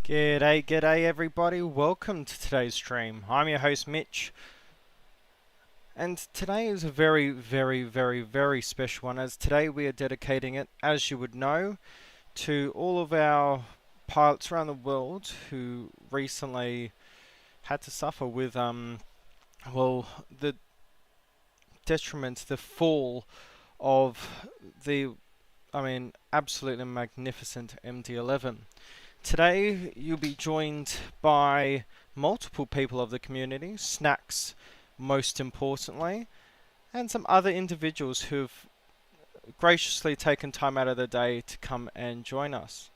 G'day everybody, welcome to today's stream. I'm your host Mitch, and today is a very special one, as today we are dedicating it, as you would know, to all of our pilots around the world who recently had to suffer with the detriment, the fall of the absolutely magnificent MD-11. Today you'll be joined by multiple people of the community, Snacks most importantly, and some other individuals who've graciously taken time out of their day to come and join us.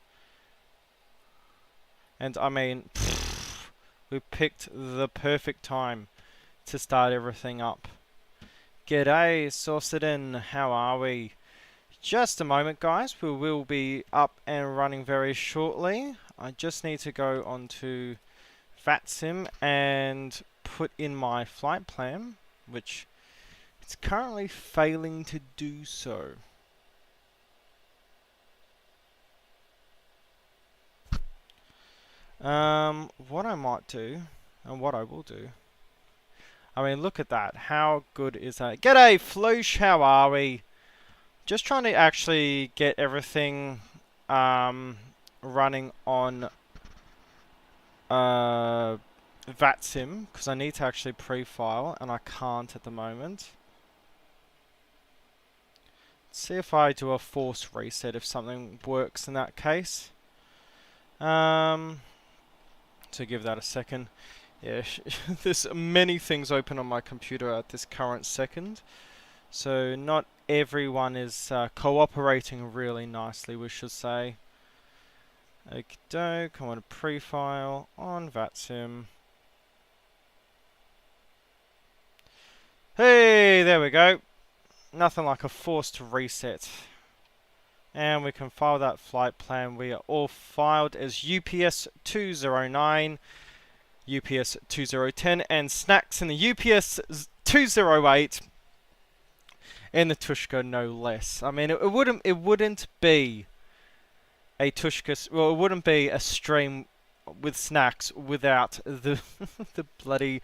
And we picked the perfect time to start everything up. G'day, Saucidin, how are we? Just a moment, guys. We will be up and running very shortly. I just need to go onto VATSIM and put in my flight plan, which it's currently failing to do so. What I might do, and what I will do, look at that. How good is that? G'day, Floosh, how are we? Just trying to actually get everything running on VATSIM, because I need to actually pre-file and I can't at the moment. Let's see if I do a force reset, if something works in that case. So give that a second. Yeah, there's many things open on my computer at this current second, so not everyone is cooperating really nicely, we should say. Okie doke, I want to pre-file on VATSIM. Hey, there we go. Nothing like a forced reset. And we can file that flight plan. We are all filed as UPS 209, UPS 2010, and Snacks in the UPS 208. And the Tushka, no less. It wouldn't be a Tushka. Well, it wouldn't be a stream with Snacks without the the bloody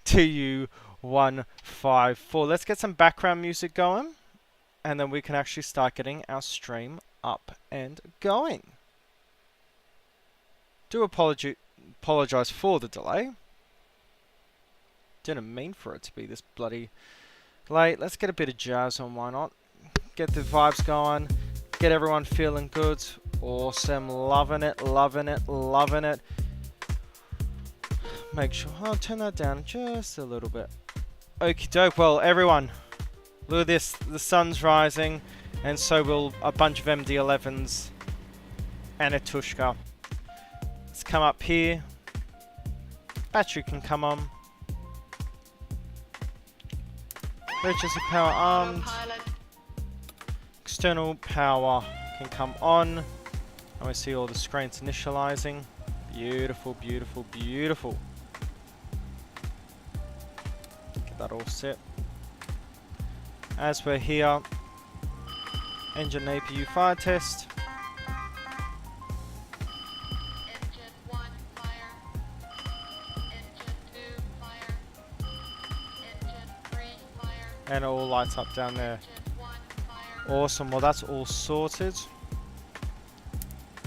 TU-154. Let's get some background music going, and then we can actually start getting our stream up and going. Do apologize for the delay. Didn't mean for it to be this bloody late. Let's get a bit of jazz on, why not? Get the vibes going, get everyone feeling good. Awesome, loving it. Make sure I'll turn that down just a little bit. Okie doke. Well, everyone, look at this. The sun's rising, and so will a bunch of MD-11s and a Tushka. Let's come up here. Battery can come on. Emergency power armed. External power can come on. And we see all the screens initializing. Beautiful. Get that all set. As we're here, engine APU fire test. Engine 1 fire. Engine 2 fire. Engine 3 fire. And it all lights up down there. Engine 1 fire. Awesome, well that's all sorted.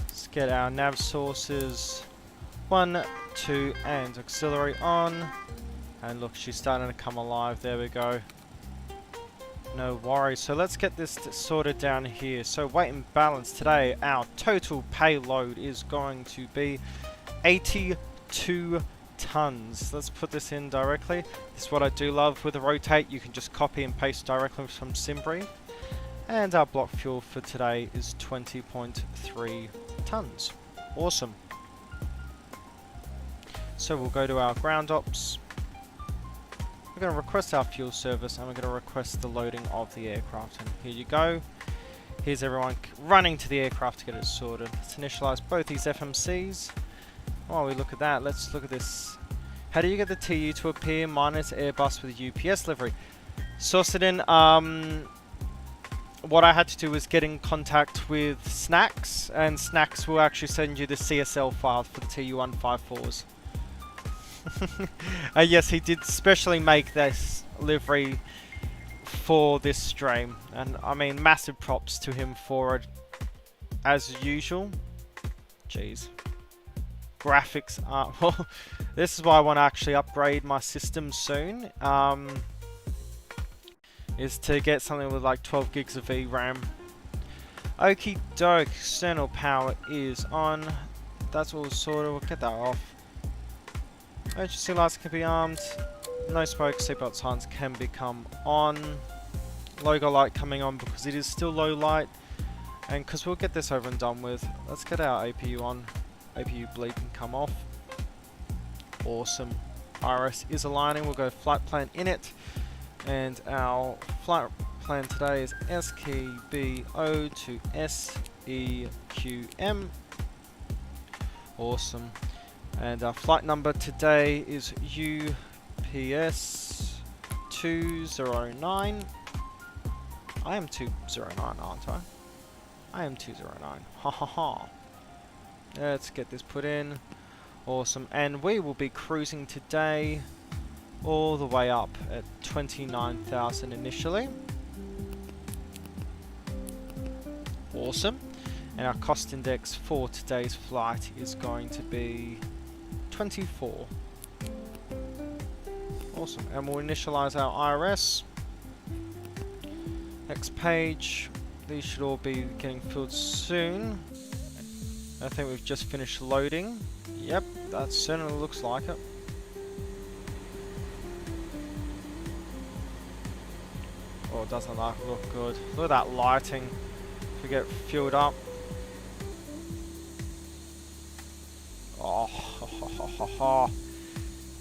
Let's get our nav sources 1, 2 and auxiliary on. And look, she's starting to come alive, there we go. No worries, so let's get this sorted down here. So weight and balance today, our total payload is going to be 82 tons. Let's put this in directly. This is what I do love with the rotate, you can just copy and paste directly from Sceneries. And our block fuel for today is 20.3 tons. Awesome. So we'll go to our ground ops. We're going to request our fuel service, and we're going to request the loading of the aircraft. And here you go. Here's everyone running to the aircraft to get it sorted. Let's initialize both these FMCs. While we look at that, let's look at this. How do you get the TU to appear minus Airbus with a UPS livery? Saucidin, what I had to do was get in contact with Snacks, and Snacks will actually send you the CSL file for the TU-154s. Yes, he did specially make this livery for this stream, and I mean, massive props to him for it, as usual. Jeez. Graphics are... Well, this is why I want to actually upgrade my system soon. Is to get something with like 12 gigs of VRAM. Okie doke, external power is on. That's all sorted, we'll get that off. Emergency lights can be armed. No smoke, seatbelt signs can become on. Logo light coming on because it is still low light. And because we'll get this over and done with, let's get our APU on. APU bleed can come off. Awesome. IRS is aligning, we'll go flight plan in it. And our flight plan today is SKBO to SEQM. Awesome. And our flight number today is UPS 209. I am 209, aren't I? I am 209. Ha ha ha. Let's get this put in. Awesome. And we will be cruising today all the way up at 29,000 initially. Awesome. And our cost index for today's flight is going to be 24. Awesome. And we'll initialize our IRS. Next page. These should all be getting filled soon. I think we've just finished loading. Yep, that certainly looks like it. Oh, doesn't that look good? Look at that lighting. If we get fueled up. Oh, ha, ha, ha, ha, ha.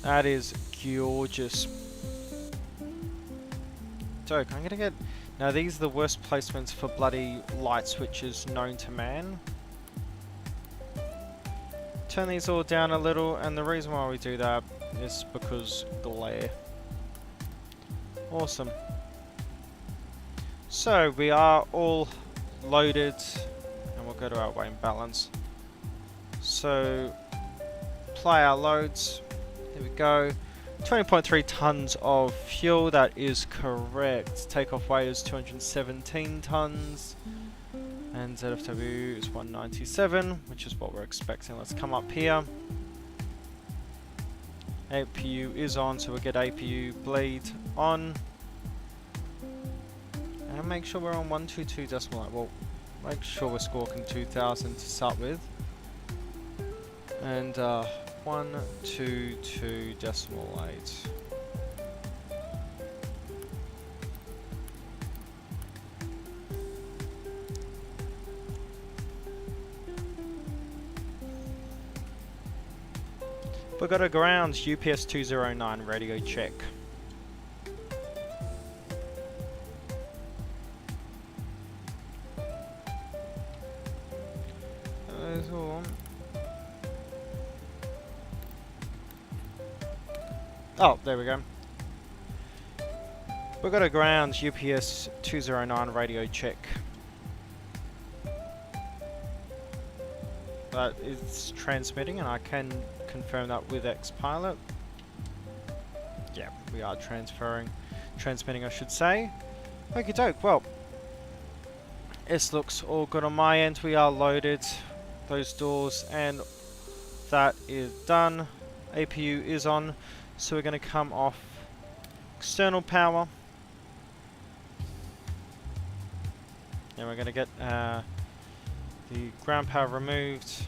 That is gorgeous. Doke, I'm gonna get... Now these are the worst placements for bloody light switches known to man. Turn these all down a little, and the reason why we do that is because glare. Awesome. So we are all loaded, and we'll go to our weight and balance. So apply our loads. Here we go. 20.3 tons of fuel, that is correct. Takeoff weight is 217 tons. And ZFW is 197, which is what we're expecting. Let's come up here. APU is on, so we'll get APU bleed on. And make sure we're on 122 decimal 8. Well, make sure we're squawking 2000 to start with. And 122 decimal 8. We've got a ground UPS 209 radio check. Oh, there we go. We've got a ground UPS 209 radio check. That is transmitting, and I can confirm that with Xpilot. Yeah, we are transmitting I should say. Okie doke, well, this looks all good on my end. We are loaded, those doors, and that is done. APU is on, so we're going to come off external power. And we're going to get the ground power removed.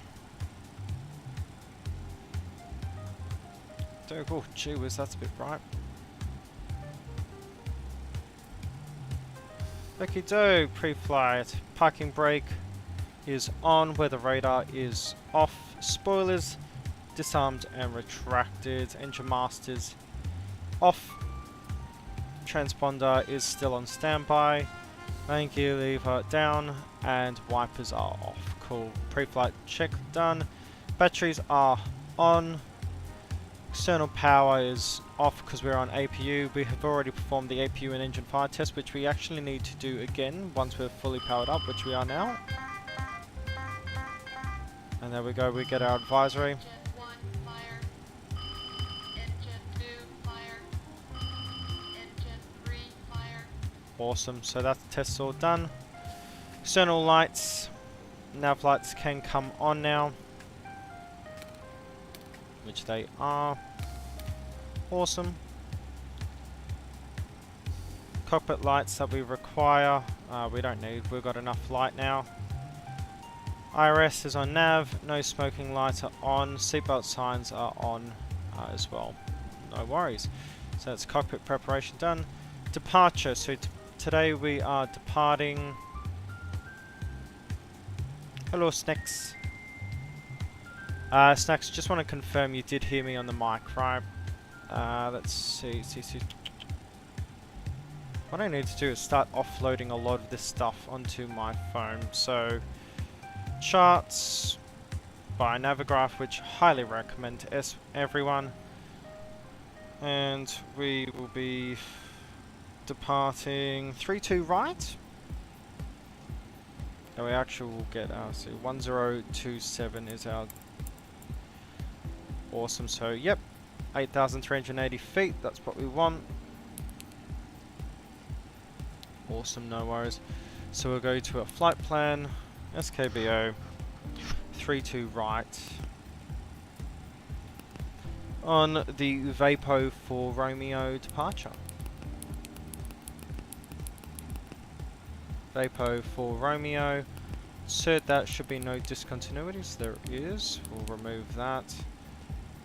Oh, gee whiz, that's a bit bright. Okie doke, pre-flight. Parking brake is on, weather radar is off. Spoilers disarmed and retracted. Engine masters off. Transponder is still on standby. Main gear lever down, and wipers are off. Cool. Pre-flight check done. Batteries are on. External power is off because we're on APU. We have already performed the APU and engine fire test, which we actually need to do again once we're fully powered up, which we are now. And there we go, we get our advisory. Engine 1 fire. Engine 2 fire. Engine 3 fire. Awesome, so that test's all done. External lights, nav lights can come on now, which they are. Awesome. Cockpit lights that we require, we don't need, we've got enough light now. IRS is on nav, no smoking lights are on, seatbelt signs are on as well. No worries. So that's cockpit preparation done. Departure, so today we are departing. Hello Snacks. Snacks, just want to confirm you did hear me on the mic, right? Let's see. What I need to do is start offloading a lot of this stuff onto my phone. So, charts by Navigraph, which highly recommend to everyone. And we will be departing 32 right. No, we actually will get our 1027 is our awesome. So yep, 8,380 feet. That's what we want. Awesome, no worries. So we'll go to a flight plan, SKBO 32 right on the VAPO for Romeo departure. VAPO for Romeo. Cert that should be no discontinuities. There is. We'll remove that.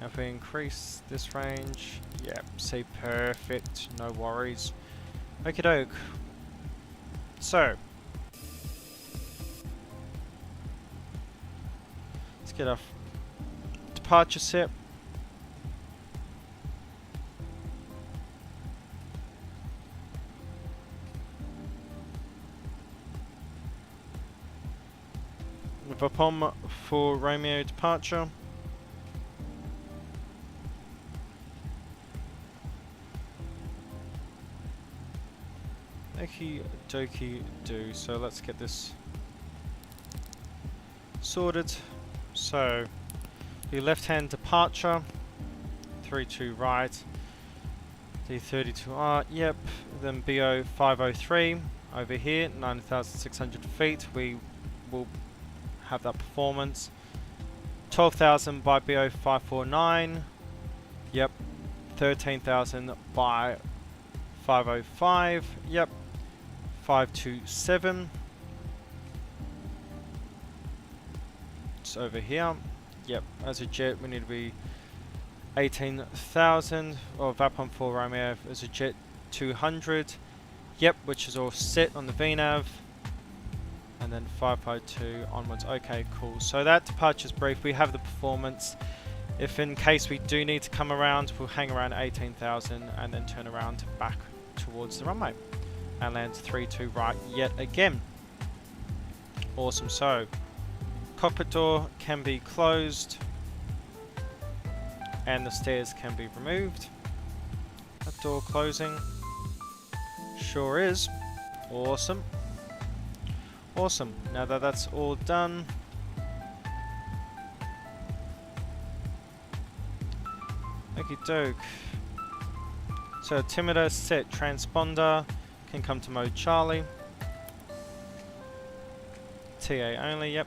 If we increase this range, yep, see perfect, no worries. Okie doke. So, let's get our departure set. VAPOM for Romeo departure. Okie dokie do. So let's get this sorted. So the left hand departure, 32 right, the 32R, yep, then BO 503 over here, 9,600 feet. We will have that performance. 12,000 by BO 549, yep, 13,000 by 505, yep, 527. It's over here. Yep, as a jet we need to be 18,000, or VAPOM for Romeo as a jet 200. Yep, which is all set on the VNAV. And then 552 onwards. Okay, cool. So that departure's brief. We have the performance. If in case we do need to come around, we'll hang around 18,000 and then turn around back towards the runway and land 32 right yet again. Awesome. So cockpit door can be closed and the stairs can be removed. That door closing sure is. Awesome. Awesome. Now that that's all done, okie doke. So altimeter set, transponder can come to mode Charlie. TA only, yep.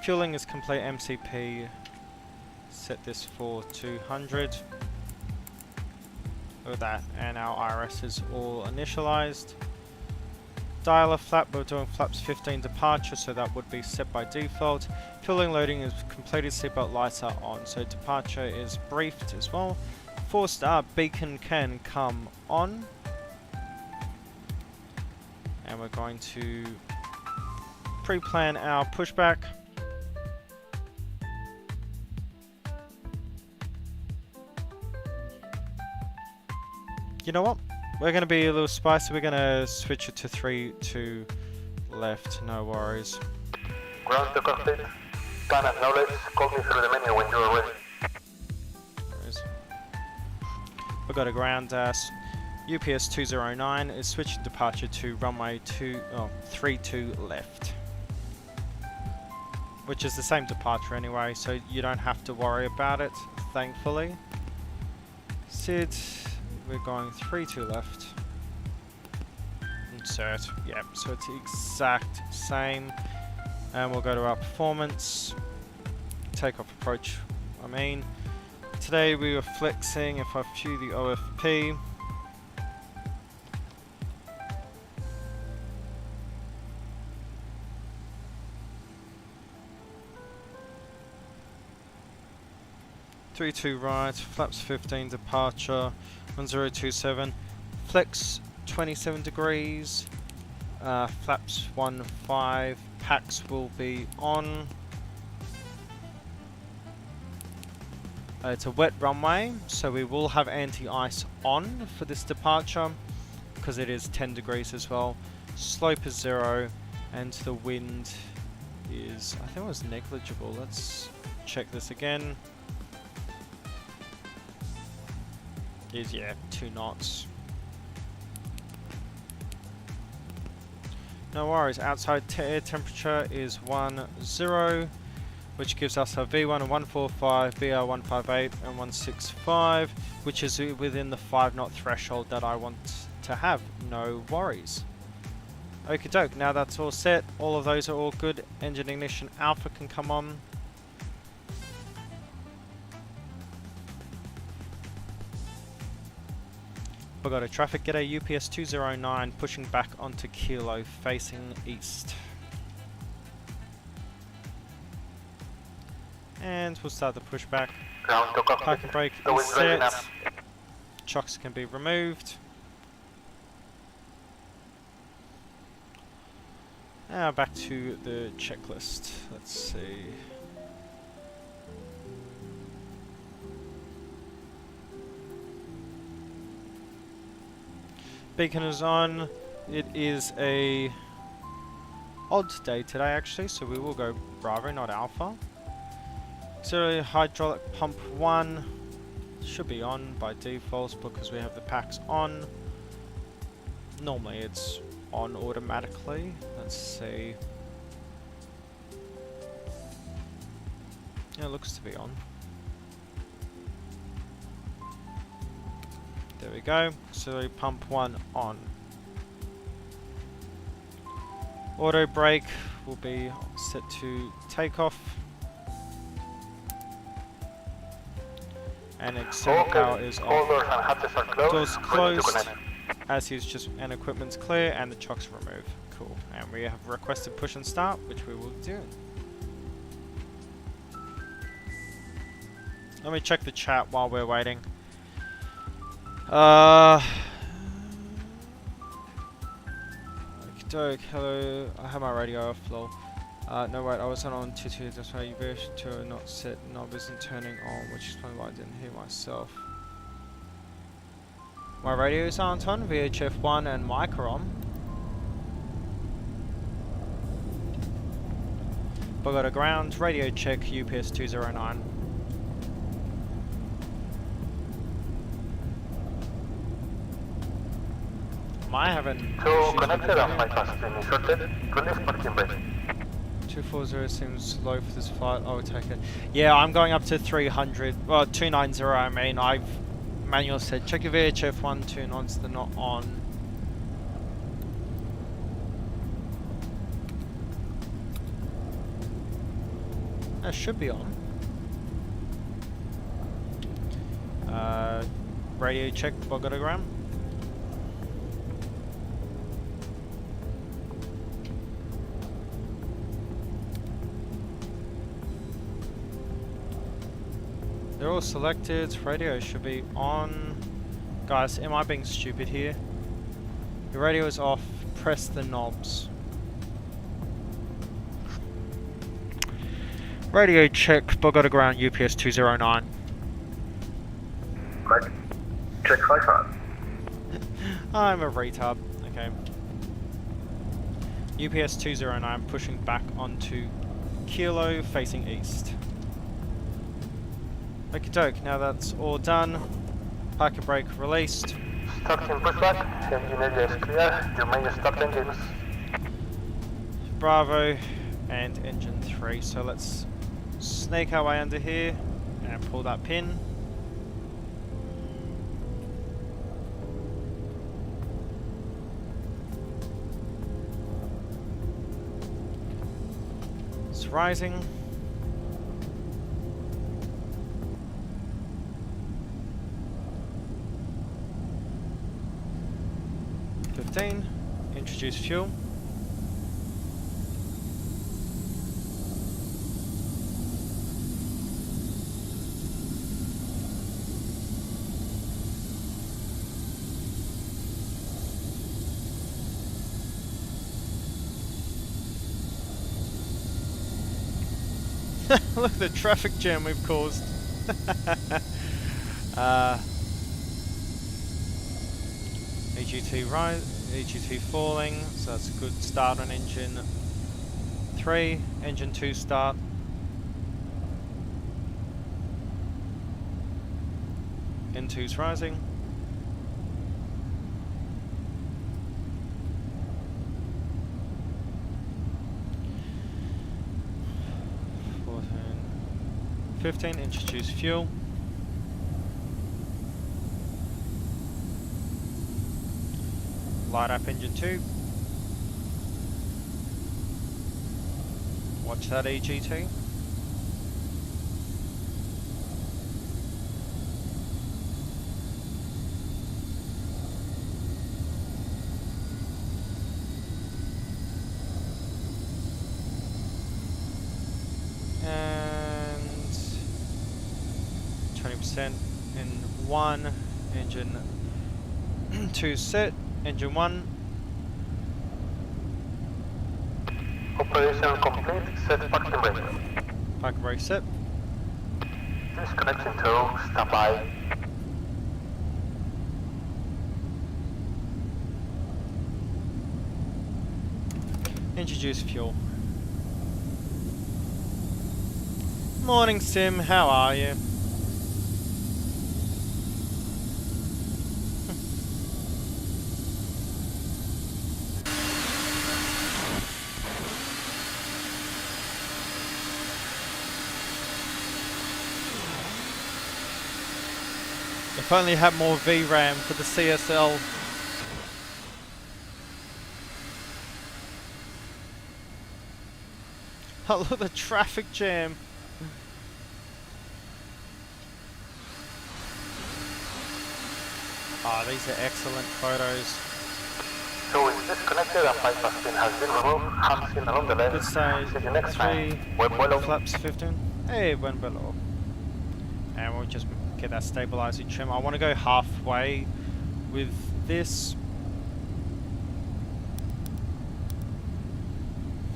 Fueling is complete, MCP. Set this for 200. Look at that, and our IRS is all initialized. Dialer flap, we're doing flaps 15 departure, so that would be set by default. Fueling loading is completed, seatbelt lights are on, so departure is briefed as well. 4-star beacon can come on. And we're going to pre-plan our pushback. You know what? We're going to be a little spicy. We're going to switch it to 3-2 left. No worries. Ground to cockpit. Can acknowledge. Call me through the menu when you are ready. There is. Bogota ground, UPS 209 is switching departure to runway 32 left. Which is the same departure anyway, so you don't have to worry about it, thankfully. Sid, we're going 32 left. Insert, yep, so it's the exact same. And we'll go to our performance. Takeoff approach, Today we were flexing, if I view the OFP. Three two right, flaps 15 departure, 1027, flex 27 degrees, flaps 15, packs will be on. It's a wet runway, so we will have anti-ice on for this departure, because it is 10 degrees as well. Slope is 0, and the wind is, I think it was negligible. Let's check this again. Is, yeah, 2 knots. No worries, outside air temperature is 10, which gives us a V1 of 145, BR 158 and 165, which is within the 5 knot threshold that I want to have. No worries. Okie doke, now that's all set, all of those are all good. Engine ignition alpha can come on. Bogota traffic, get a UPS 209 pushing back onto Kilo facing east. And we'll start the pushback. Ground to cockpit. Parking brake The is wind's ready set. enough. Chocks can be removed. Now back to the checklist. Let's see. Beacon is on. It is a odd day today actually, so we will go Bravo, not Alpha. Auxiliary hydraulic pump 1 should be on by default because we have the packs on. Normally it's on automatically. Let's see. Yeah, it looks to be on. There we go. Auxiliary pump 1 on. Auto brake will be set to takeoff. And auxiliary power is off. Doors and hatches are closed. Doors Ready to closed. connect. As is just, and equipment's clear and the chocks removed. Cool. And we have requested push and start, which we will do. Let me check the chat while we're waiting. Okey-doke, hello, I have my radio off, lol. No wait, I wasn't on 2-2, that's why you wish to not set, knob isn't turning on, which is probably why I didn't hear myself. My radios aren't on, VHF 1 and mic are on. Bogota ground, radio check, UPS 209. I haven't. So connected and my pass been inserted. Release parking brake. 240 seems low for this flight. I will take it. Yeah, I'm going up to 300. Well, 290. I mean, manual said check your VHF 1, 2 knots. They're not on. That should be on. Radio check, Bogotagram. They're all selected, radio should be on. Guys, am I being stupid here? Your radio is off, press the knobs. Radio check, Bogota ground, UPS 209. Right. Check 5 I'm a retard, okay. UPS 209 pushing back onto Kilo facing east. Okie doke, now that's all done. Parking brake released. Starting pushback, engine area is clear, you may start engines. Bravo and engine 3. So let's sneak our way under here and pull that pin. It's rising. Introduce fuel. Look at the traffic jam we've caused. EGT rise, EGT falling, so that's a good start on engine 3, engine 2 start. N2's rising. And 15, introduce fuel. Light up engine 2. Watch that EGT. And 20% in 1, engine 2 set. Engine 1. Operation complete, set parking brake. Parking brake set. Disconnecting tow, stand by. Introduce fuel. Morning Sim, how are you? If only had more VRAM for the CSL. Oh, look at the traffic jam. Ah, oh, these are excellent photos. So it's disconnected and bypass pin has been removed. Hands in on the left. Good side. See you next 3. time. Buen vuelo. Flaps 15. Hey, buen below. And we'll just get that stabilizing trim. I want to go halfway with this.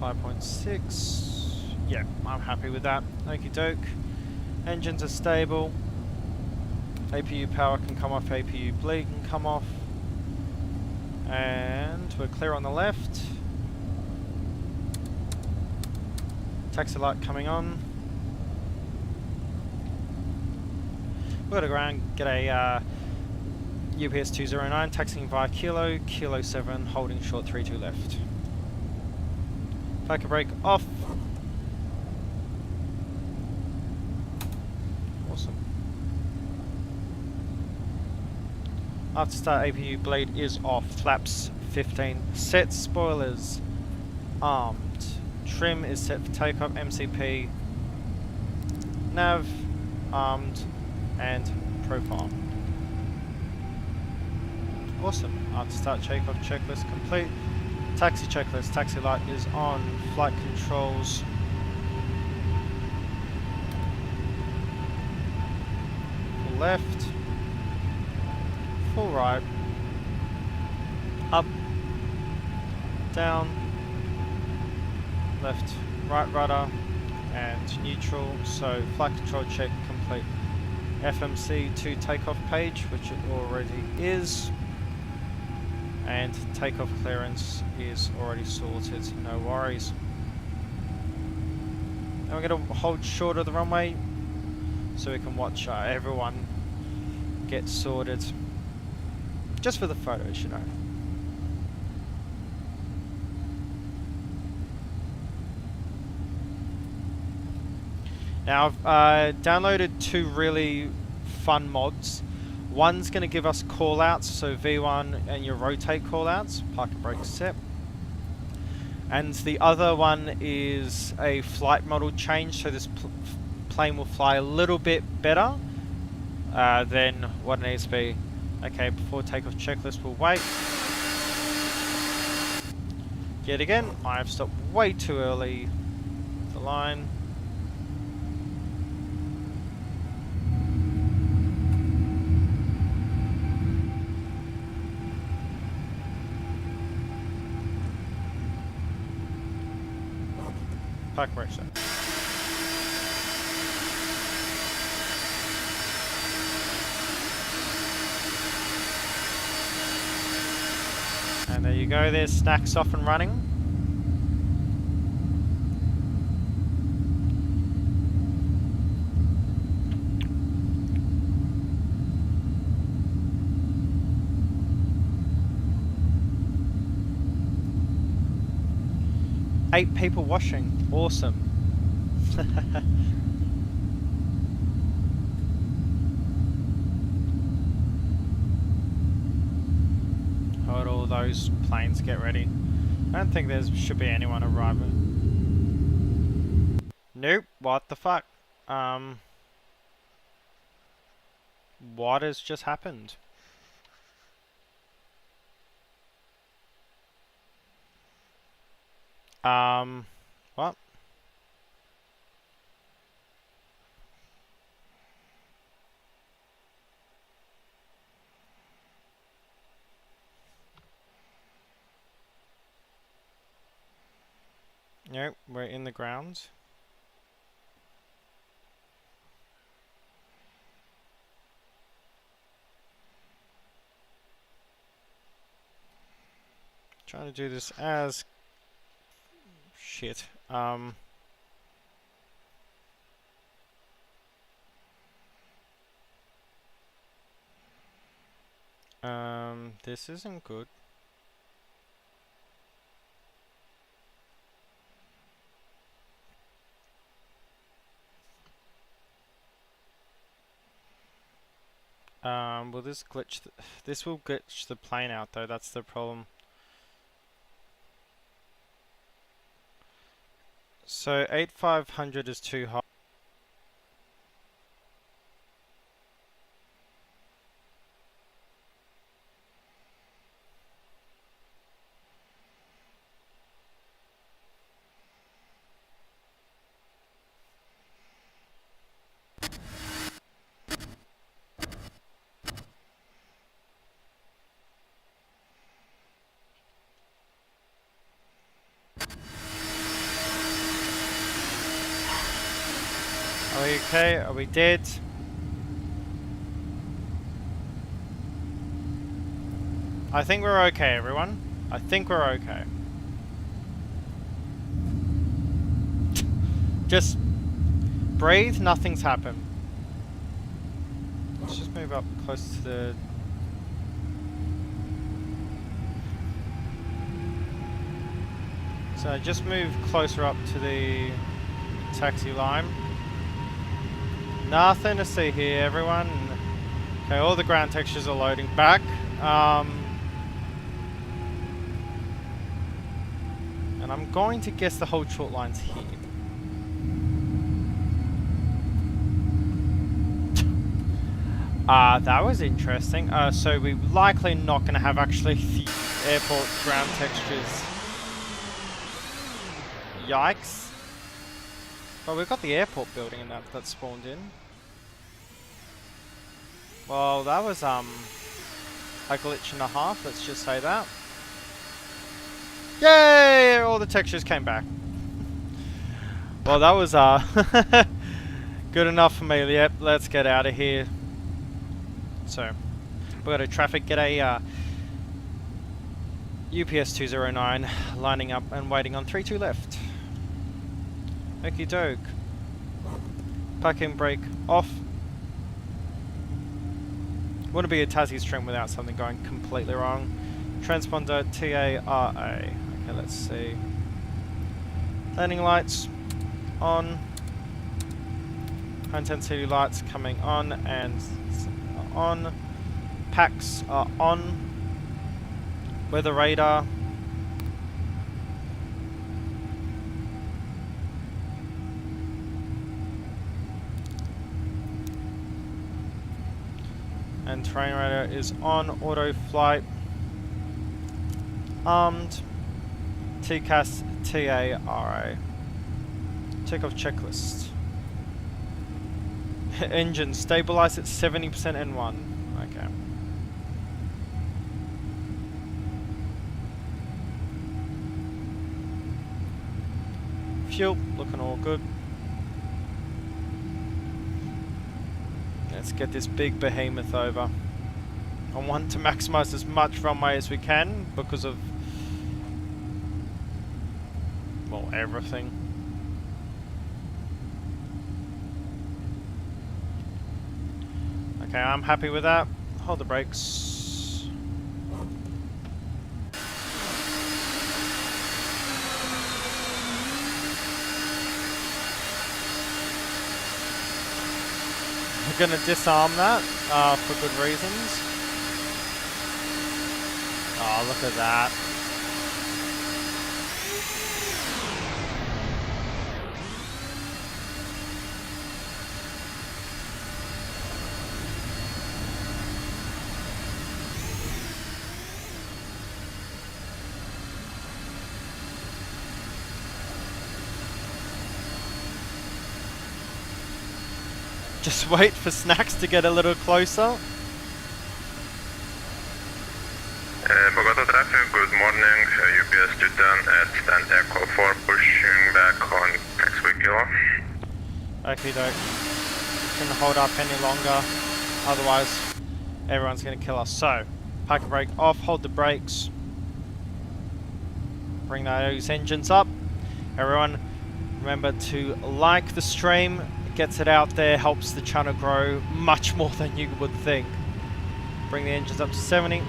5.6. Yeah, I'm happy with that. Okie doke. Engines are stable. APU power can come off, APU bleed can come off. And we're clear on the left. Taxi light coming on. We're going to go around, get a UPS 209, taxiing via Kilo, Kilo 7, holding short 32 left. Parking brake off. Awesome. After start, APU blade is off, flaps 15 set, spoilers armed. Trim is set for takeoff, MCP, nav, armed, and profile. Awesome. After start, takeoff checklist complete. Taxi checklist, taxi light is on, flight controls. Full left, full right, up, down, left, right rudder, and neutral. So flight control check complete. FMC to takeoff page, which it already is. And takeoff clearance is already sorted, no worries. Now we're going to hold short of the runway so we can watch everyone get sorted. Just for the photos, you know. Now I've downloaded 2 really fun mods. One's going to give us callouts, so V1 and your rotate callouts, park and brake set. And the other one is a flight model change, so this plane will fly a little bit better than what it needs to be. Okay, before takeoff checklist, we'll wait. Yet again, I have stopped way too early the line. Park brake set. And there you go, there's snacks off and running. Eight people washing, awesome. Hold all those planes get ready. I don't think there should be anyone arriving. Nope, what the fuck? What has just happened? What? Nope, we're in the grounds. Trying to do this as shit. This isn't good. Will this glitch? This will glitch the plane out though. That's the problem. So 8500 is too high. Are we okay? Are we dead? I think we're okay, everyone. I think we're okay. Just breathe, nothing's happened. Let's just move up close to the... So just move closer up to the taxi line. Nothing to see here, everyone. Okay, all the ground textures are loading back. And I'm going to guess the whole short line's here. That was interesting. So we're likely not going to have actually the airport ground textures. Yikes. Well, we've got the airport building and that spawned in. Well, that was a glitch and a half, let's just say that. Yay! All the textures came back. Well, that was good enough for me. Yep, let's get out of here. So, we've got a traffic, get a UPS 209 lining up and waiting on 32 left. Okie doke. Parking brake off. Wouldn't be a Tassie stream without something going completely wrong. Transponder TARA. Okay, let's see. Landing lights on. High intensity lights coming on and on. Packs are on. Weather radar. And terrain radar is on. Auto flight. Armed. TCAS TARA. Takeoff checklist. Engine stabilized at 70% N1. Okay. Fuel looking all good. Let's get this big behemoth over. I want to maximize as much runway as we can because of, well, everything. Okay, I'm happy with that. Hold the brakes. We're gonna disarm that for good reasons. Oh, look at that. Just wait for snacks to get a little closer. Bogota traffic, good morning. UPS 210 at stand Echo 4, pushing back on next week, kilo. Okie doke. Shouldn't hold up any longer, otherwise everyone's gonna kill us. So, park brake off, hold the brakes. Bring those engines up. Everyone, remember to like the stream. It gets it out there, helps the channel grow much more than you would think. Bring the engines up to 70.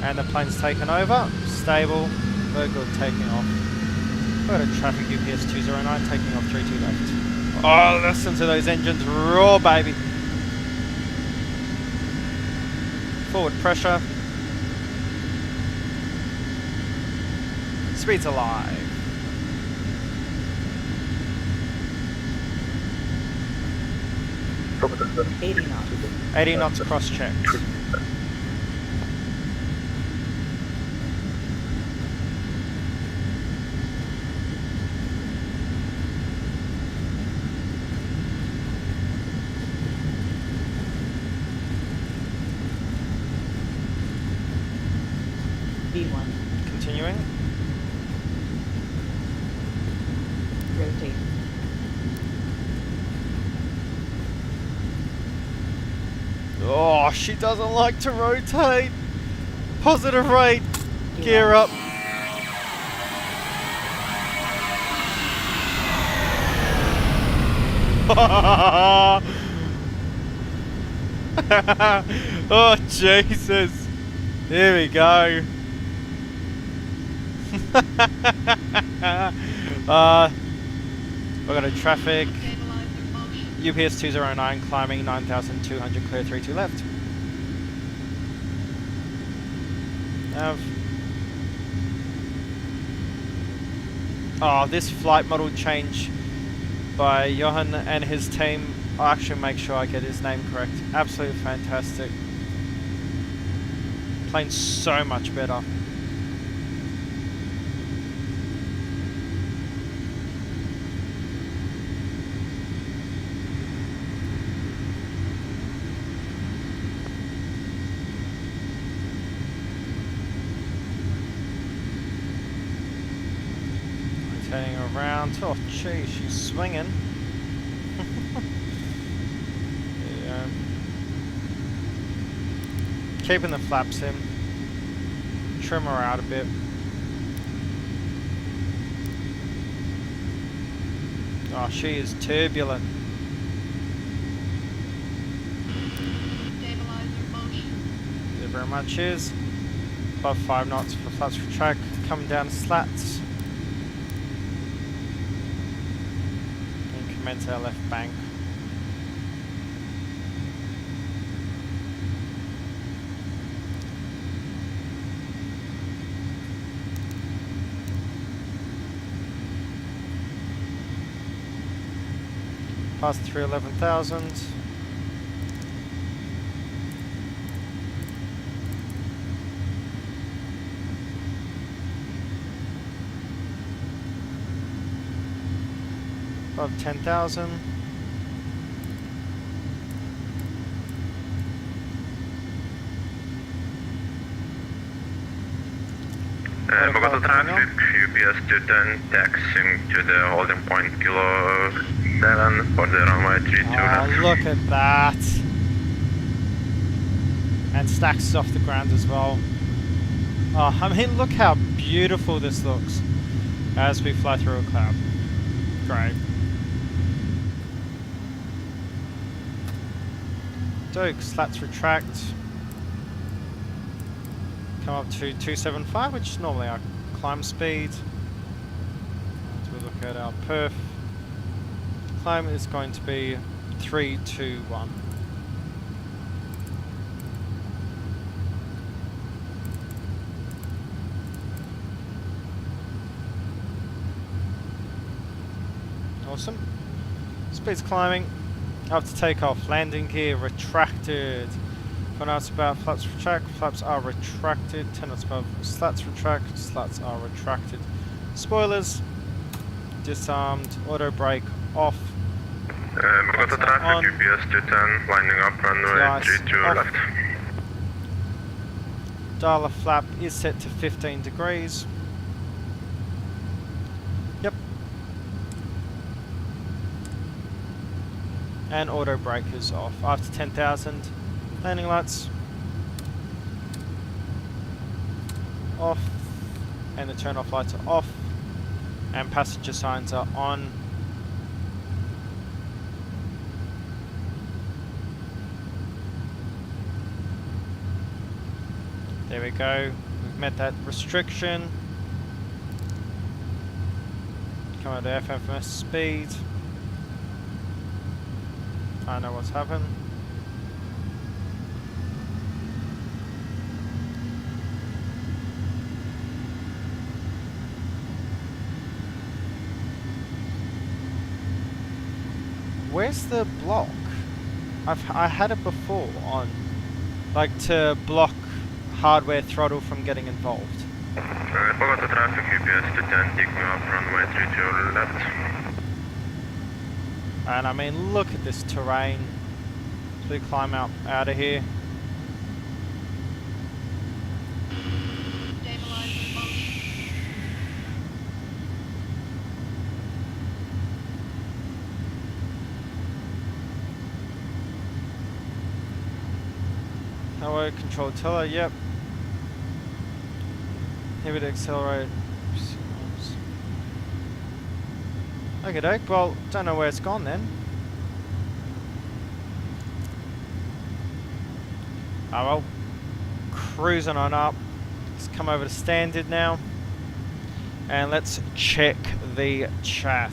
And the plane's taken over. Stable. Very good, taking off. We've got a traffic UPS 209 taking off 32 left. Oh, listen to those engines roar, baby. Forward pressure. Speed's alive. 80 knots. 80 knots cross-checked. V1. Continuing. Rotate. Oh, she doesn't like to rotate. Positive rate. Gear up. Oh, Jesus. Here we go. We're going to traffic. Stabilizer motion. UPS 209 climbing 9,200, clear 32 left. Oh, this flight model change by Johan and his team. I'll actually make sure I get his name correct. Absolutely fantastic. Plane's so much better. Turning around. Oh, gee, she's swinging. Yeah. Keeping the flaps in. Trim her out a bit. Oh, she is turbulent. very much is. Above 5 knots for flats for track, coming down to slats. And commence our left bank. Past 311,000. Above 10,000. Bogota traffic, UPS 210, taxiing to the holding point Kilo 7 for the runway 32 left. Oh, look at that. And stacks off the ground as well. Oh, I mean, look how beautiful this looks as we fly through a cloud. Great. Doke, slats retract. Come up to 275, which is normally our climb speed. As we look at our perf, climb is going to be 321. Awesome. Speed's climbing. Up to takeoff. Landing gear retracted. 4 knots about, flaps retract, flaps are retracted. 10 knots above, slats retract, slats are retracted. Spoilers disarmed. Auto brake off. Bogota traffic, on. UPS 210, lining up runway 32 off. left. Dialer flap is set to 15 degrees. Yep. And auto brake is off. After 10,000, landing lights off, and the turn off lights are off, and passenger signs are on. There we go. We've met that restriction. Come out to FFS speed. I know what's happened. Where's the block? I had it before on, like, to block hardware throttle from getting involved. Bogota traffic, UPS 210, take me off runway 32 left. And I mean, look at this terrain. So we climb out of here. Stabilize the motion. Hello, control tiller, yep. Heavy to accelerate. Okay, doke. Well, don't know where it's gone then. Oh well. Cruising on up. Let's come over to standard now. And let's check the chat.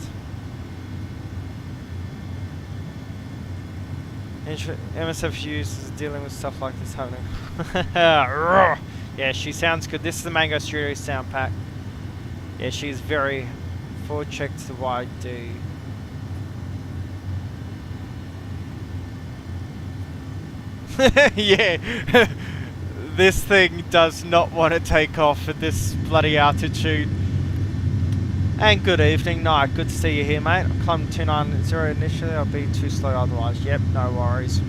MSF is dealing with stuff like this happening. Yeah, she sounds good. This is the Mango Studio sound pack. Yeah, she's very forward check to YD. Yeah, this thing does not want to take off at this bloody altitude. And good evening, night. Good to see you here, mate. I climbed 290 initially. I'll be too slow otherwise. Yep, no worries.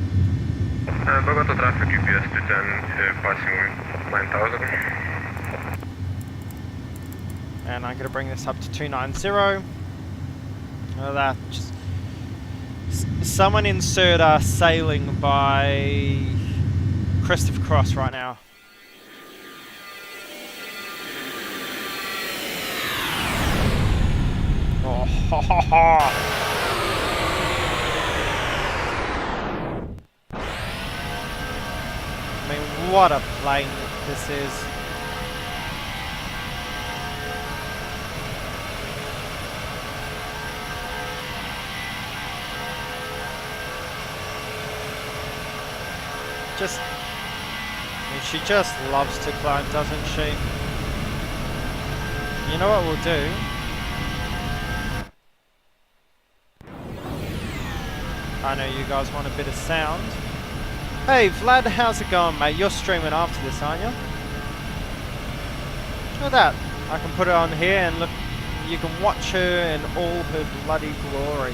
Bogota traffic, UPS 210, passing 9,000. And I'm going to bring this up to 290. That just someone insert sailing by Christopher Cross right now. Oh, ha, ha, ha. I mean, What a plane this is. Just, I mean, she just loves to climb, doesn't she? You know what we'll do? I know you guys want a bit of sound. Hey Vlad, how's it going, mate? You're streaming after this, aren't you? Look at that. I can put it on here and look, you can watch her in all her bloody glory.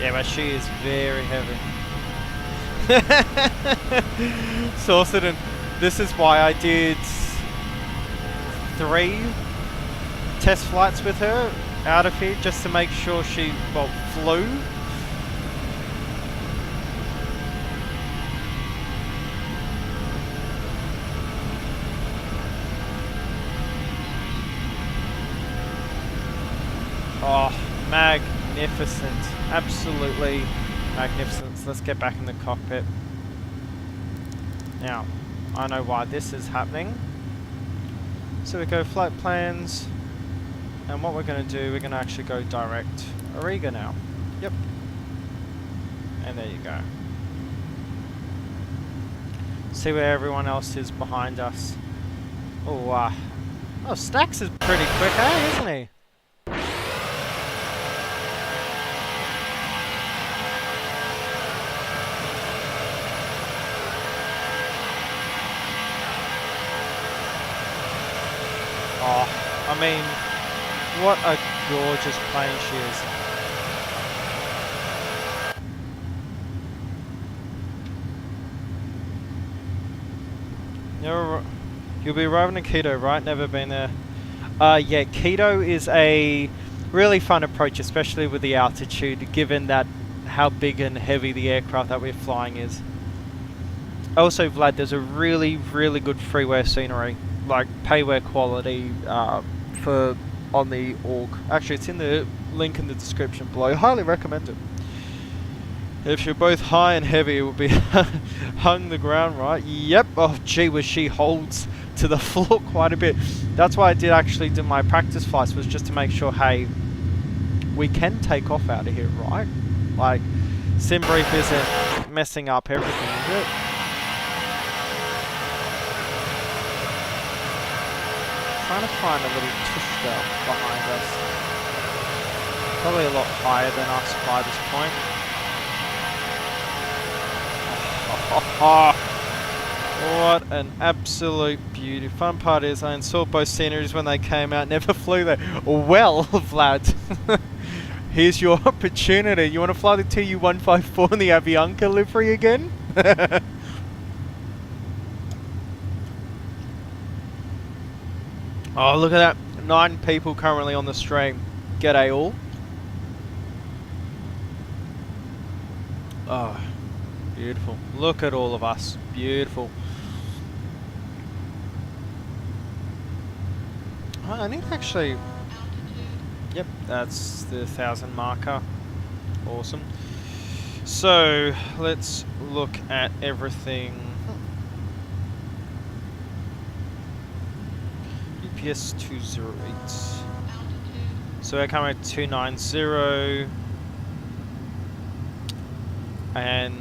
Yeah, but she is very heavy. Sauced, and this is why I did 3 test flights with her out of here, just to make sure she, well, flew. Oh, magnificent. Absolutely magnificent. So let's get back in the cockpit. Now, I know why this is happening. So we go flight plans, and what we're going to do, we're going to actually go direct Ariga now. Yep. And there you go. See where everyone else is behind us. Oh, oh, Stacks is pretty quick, eh, isn't he? Oh, I mean, what a gorgeous plane she is. You'll be arriving in Quito, right? Never been there. Yeah, Quito is a really fun approach, especially with the altitude, given that how big and heavy the aircraft that we're flying is. Also, Vlad, there's a really, really good freeware scenery, like payware quality, for on the org. Actually, it's in the link in the description below. Highly recommend it. If you're both high and heavy, it will be hung the ground, right? Yep. Oh, gee, whiz, she holds to the floor quite a bit. That's why I did actually do my practice flights, was just to make sure, hey, we can take off out of here, right? Like, SimBrief isn't messing up everything, is it? Trying to find a little tushka behind us. Probably a lot higher than us by this point. What an absolute beauty. Fun part is I installed both sceneries when they came out, never flew there. Well, Vlad, here's your opportunity. You want to fly the TU-154 in the Avianca livery again? Oh, look at that. 9 people currently on the stream. G'day all. Oh, beautiful. Look at all of us. Beautiful. Oh, I need to actually... Yep, that's the 1,000 marker. Awesome. So, let's look at everything. UPS 208. So we're coming at 290. And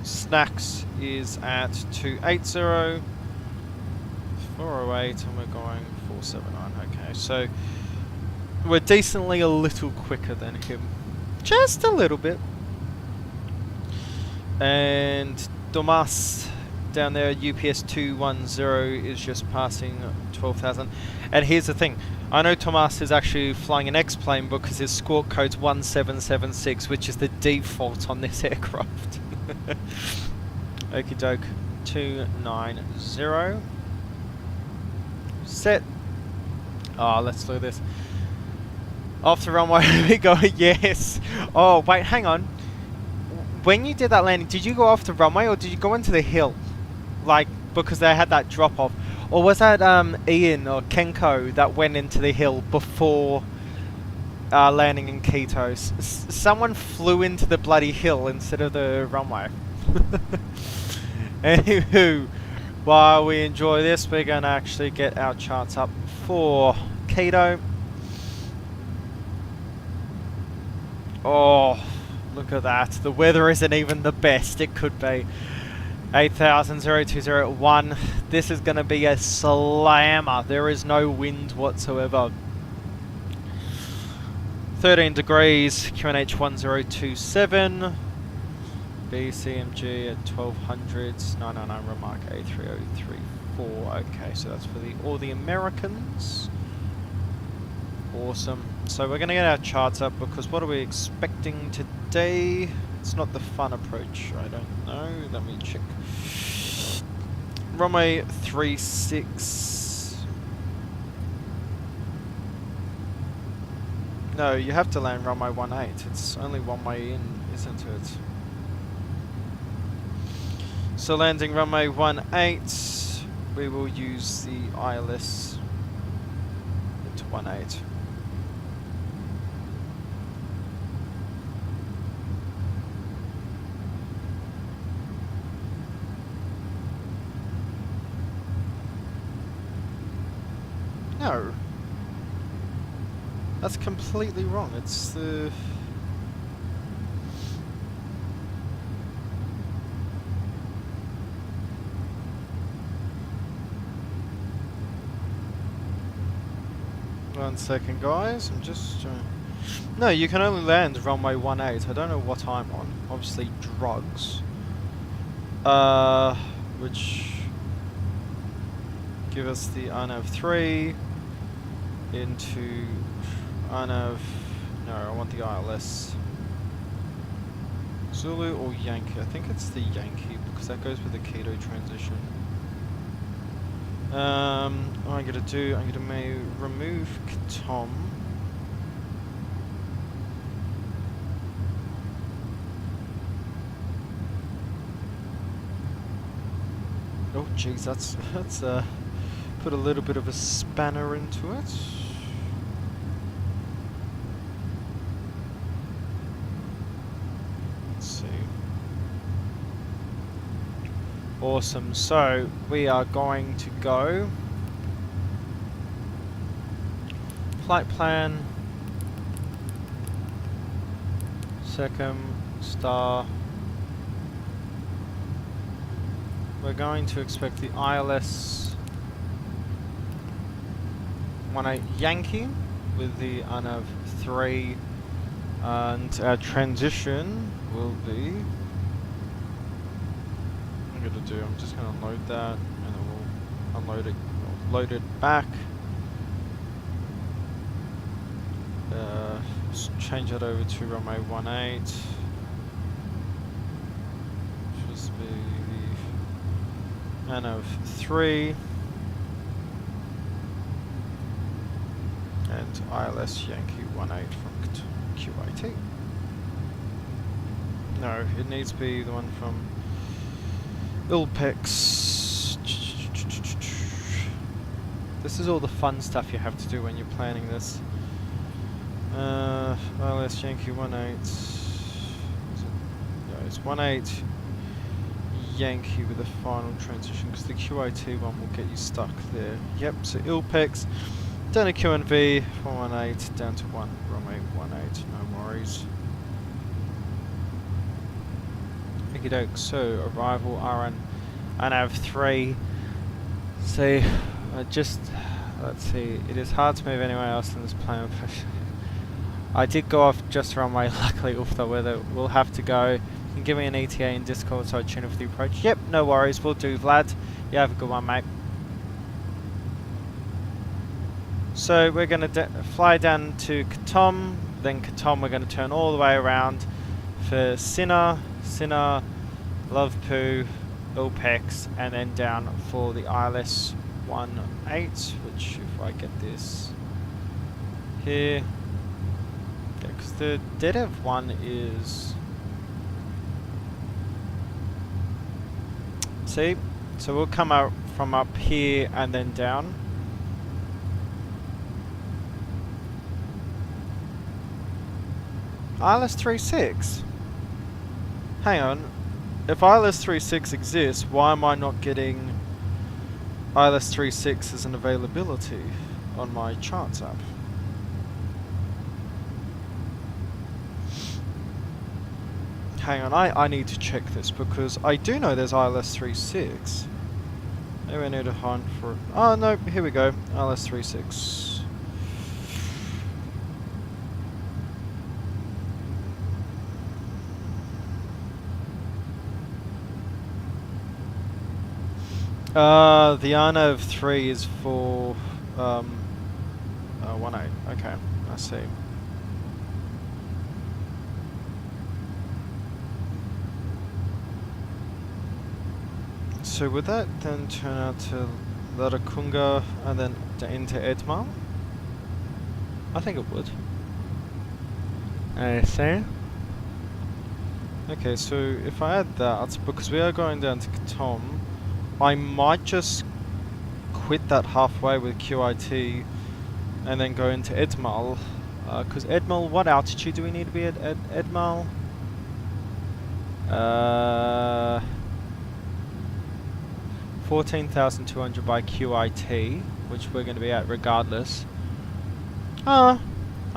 Snacks is at 280. 408 and we're going 479. Okay, so we're decently a little quicker than him. Just a little bit. And Domas down there, UPS 210 is just passing 12,000. And here's the thing. I know Tomas is actually flying an X-plane because his squawk code's 1776, which is the default on this aircraft. Okie doke. 290. Set. Oh, let's do this. Off the runway we go. Yes. Oh, wait, hang on. When you did that landing, did you go off the runway or did you go into the hill? Like, because they had that drop off. Or was that Ian or Kenko that went into the hill before? Oh, okay, okay. So, yeah, I was going to say, did you go off the runway or did you go into the hill? Like, because they had that drop off. Or was that Ian or Kenko that went into the hill before? Oh, okay, okay. So, yeah, I was going to say, did you go off the runway or did you go into the hill? Like, because they had that drop off. Or was that Ian or Kenko that went into the hill before landing in Quito. Someone flew into the bloody hill instead of the runway. Anywho, while we enjoy this, we're going to actually get our charts up for Quito. Oh, look at that. The weather isn't even the best it could be. 8,000, 0201. This is going to be a slammer. There is no wind whatsoever. 13 degrees, QNH 1027. BCMG at 1200. 999 remark A3034. Okay, so that's for all the Americans. Awesome. So we're going to get our charts up because what are we expecting today? It's not the fun approach. I don't know. Let me check. Runway 36. No, you have to land runway 18. It's only one way in, isn't it? So landing runway 18, we will use the ILS into 18. No. That's completely wrong. It's the... One second, guys. I'm just... No, you can only land runway 18. I don't know what I'm on. Obviously, drugs. Which... give us the INAV 3 into INAV... No, I want the ILS. Zulu or Yankee? I think it's the Yankee because that goes with the Quito transition. What I'm going to do, I'm going to remove Tom. Oh jeez, that's put a little bit of a spanner into it. Let's see. Awesome, so we are going to go flight plan, second star. We're going to expect the ILS 18 Yankee with the INAV 3, and our transition will be... I'm just going to unload that and then we'll unload it, load it back. Change that over to runway 18. Just be the INAV 3 and ILS Yankee 18 from QIT. No, it needs to be the one from Ilpex. This is all the fun stuff you have to do when you're planning this. ILS Yankee 18. No, it's 18 Yankee with a final transition because the QIT one will get you stuck there. Yep, so Ilpex, down to QNV, 418, down to 1, runway 18, no worries. Okie doke, so arrival RN INAV 3. So let's see, it is hard to move anywhere else in this plane. I did go off just runway, luckily off the weather. We'll have to go. You can give me an ETA in Discord so I tune in for the approach. Yep, no worries, we'll do, Vlad. You have a good one, mate. So we're going to fly down to Katom, then Katom we're going to turn all the way around for Sinna, Lovepu, Ilpex, and then down for the ILS 18, which if I get this here, yeah, because the DEDEV one is, see, so we'll come out from up here and then down. ILS-36? Hang on. If ILS-36 exists, why am I not getting ILS-36 as an availability on my charts app? Hang on, I need to check this because I do know there's ILS-36. Maybe I need to hunt for... Oh no, here we go. ILS-36. The Arnov 3 is for 18. Okay, I see. So would that then turn out to Latacunga and then into Edmal? I think it would. I see. Okay, so if I add that, because we are going down to Katom, I might just quit that halfway with QIT and then go into Edmal. Because Edmal, what altitude do we need to be at Edmal? 14,200 by QIT, which we're going to be at regardless. I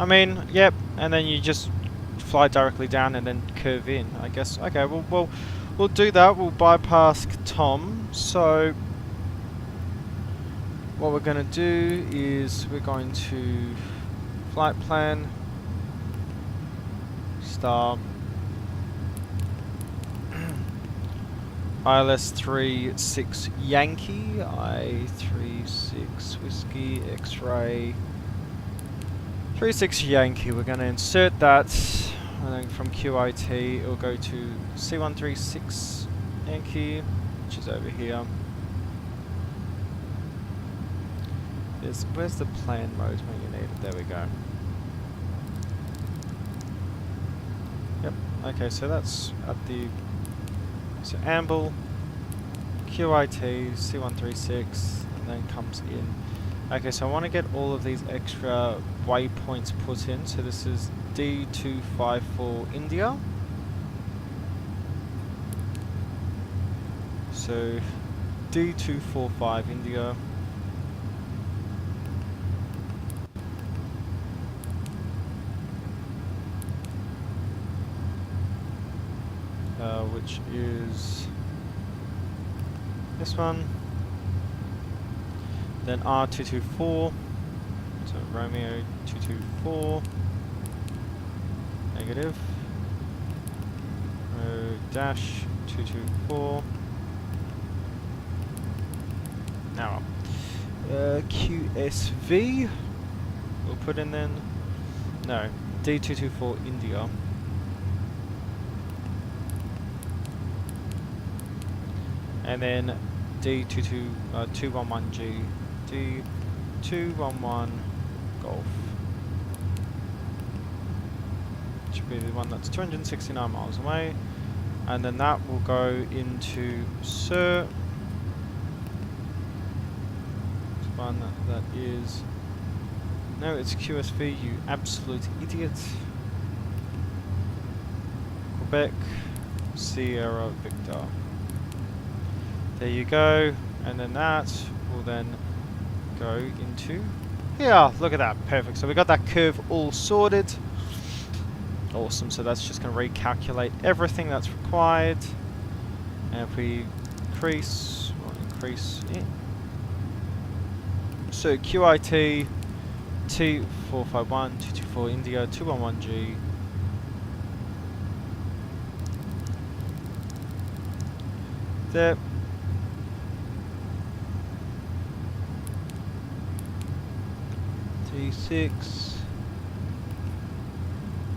mean, yep, and then you just fly directly down and then curve in, I guess. Okay, we'll do that. We'll bypass Tom. So what we're going to do is we're going to flight plan star ILS-36 Yankee, I-36 Whiskey, X-ray, 36 Yankee. We're going to insert that, and then from QIT it'll go to C136 Yankee, which is over here. Where's the plan mode when you need it? There we go. Yep, okay, so that's at the... So Amble, QIT, C136, and then comes in. Okay, so I want to get all of these extra waypoints put in. So this is D254 India. So D245 India. Which is this one. Then R224, so Romeo 224, negative, dash 224, now QSV, we'll put in then, no, D224 India. And then D211G, D211 Golf. Should be the one that's 269 miles away. And then that will go into Sir. One that is... No, it's QSV, you absolute idiot. Quebec, Sierra Victor. There you go, and then that will then go into here. Look at that, perfect. So we got that curve all sorted. Awesome, so that's just going to recalculate everything that's required. And if we increase, we'll increase it. So QIT, T451, 224 India, 211G. There. T6.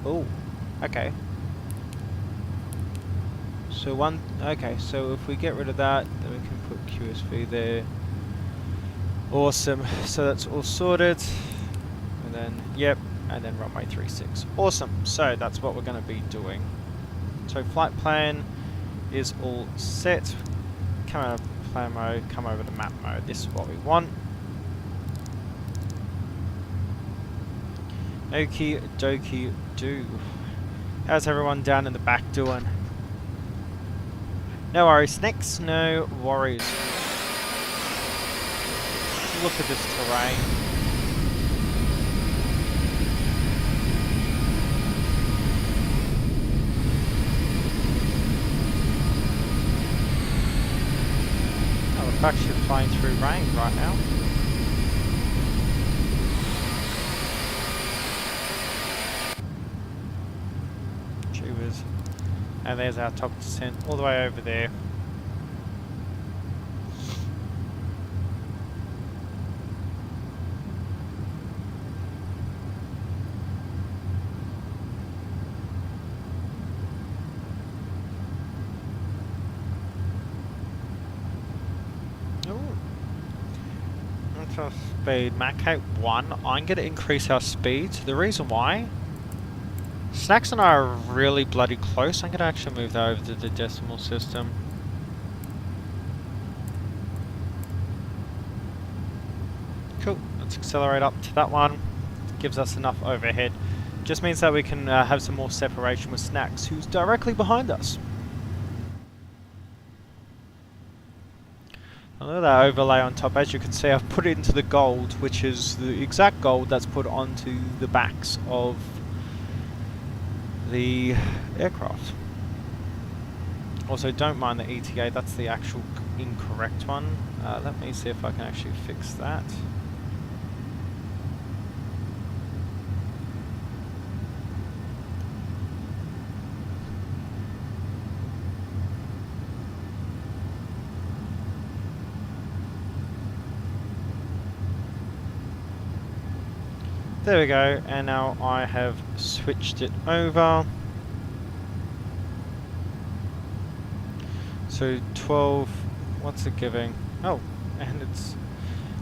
Oh, okay. So okay, so if we get rid of that, then we can put QSV there. Awesome, so that's all sorted. And then, yep, and then runway 36. Awesome, so that's what we're going to be doing. So flight plan is all set. Come out of plan mode, come over to map mode. This is what we want. Okie dokie do. How's everyone down in the back doing? No worries, snakes, no worries. Look at this terrain. Oh, we're actually flying through rain right now. Gee whiz. And there's our top descent all the way over there. Speed Mac 1. I'm going to increase our speed. The reason why, Snacks and I are really bloody close. I'm going to actually move that over to the decimal system. Cool. Let's accelerate up to that one. Gives us enough overhead. Just means that we can have some more separation with Snacks, who's directly behind us. Look at that overlay on top. As you can see, I've put it into the gold, which is the exact gold that's put onto the backs of the aircraft. Also, don't mind the ETA, that's the actual incorrect one. Let me see if I can actually fix that. There we go, and now I have switched it over. So 12, what's it giving? Oh, and it's,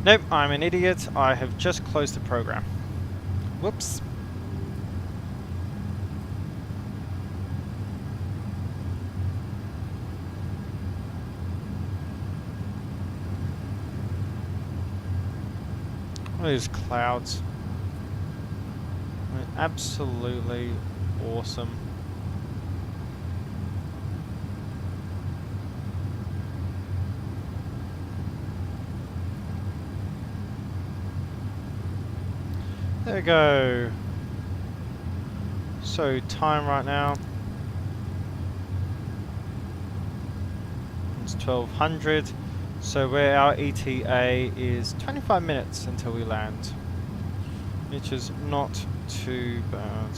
nope, I'm an idiot. I have just closed the program. Whoops. What are these clouds? Absolutely awesome. There we go. So time right now, it's 1200. So where our ETA is 25 minutes until we land, which is not too bad.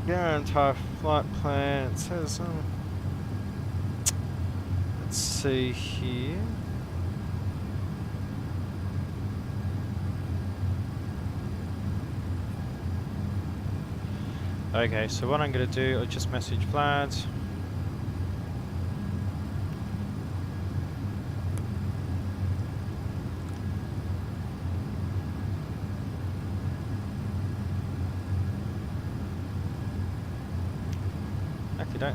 Yeah, entire flight plan. It says, let's see here. Okay, so what I'm going to do, I'll just message Vlad. Don't.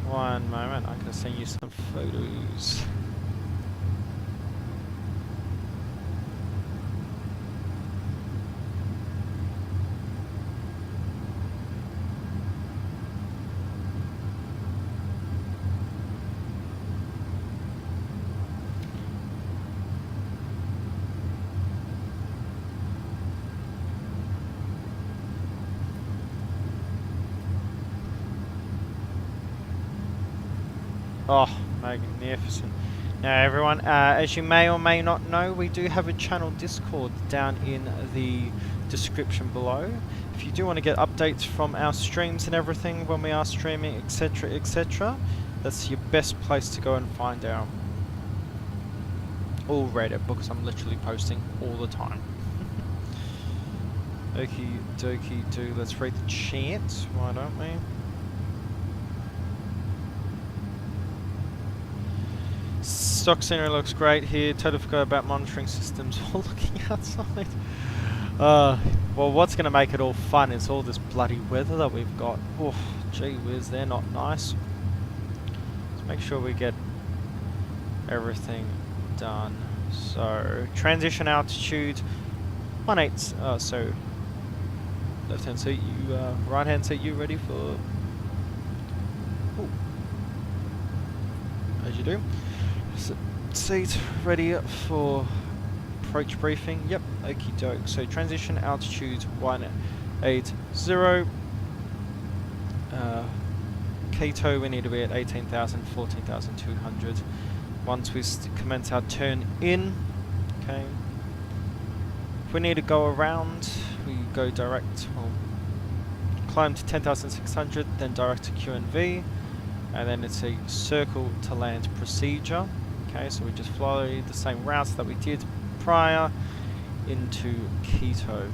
One moment, I'm gonna send you some photos. Oh, magnificent. Now everyone, as you may or may not know, we do have a channel Discord down in the description below. If you do want to get updates from our streams and everything when we are streaming, etc, etc, that's your best place to go and find out. Or read it, because I'm literally posting all the time. Okie dokie do, let's read the chant, why don't we? Stock scenery looks great here. Totally forgot about monitoring systems while looking outside. Well, what's going to make it all fun is all this bloody weather that we've got. Oh, gee whiz, they're not nice. Let's make sure we get everything done. So transition altitude 18. So left hand seat, you right hand seat, you ready for? Ooh. As you do. Seat ready for approach briefing. Yep, okie doke. So transition altitude 180. Quito, we need to be at 18,000, 14,200. Once we commence our turn in, okay. If we need to go around, we go direct. We'll climb to 10,600, then direct to QNV, and then it's a circle to land procedure. Okay, so we just follow the same routes that we did prior into Quito.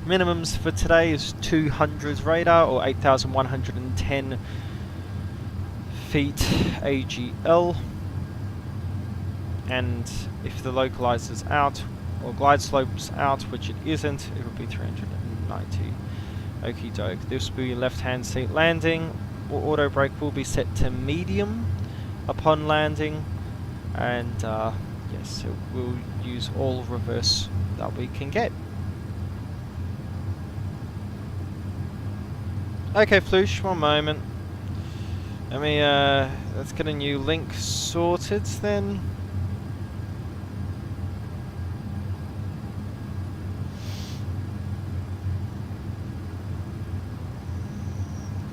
Minimums for today is 200 radar or 8,110 feet AGL, and if the localizer's out or glide slope's out, which it isn't, it would be 390. Okie doke. This will be left hand seat landing. Auto brake will be set to medium upon landing, and yes, so we'll use all reverse that we can get. Okay, Floosh, one moment. Let me, let's get a new link sorted then.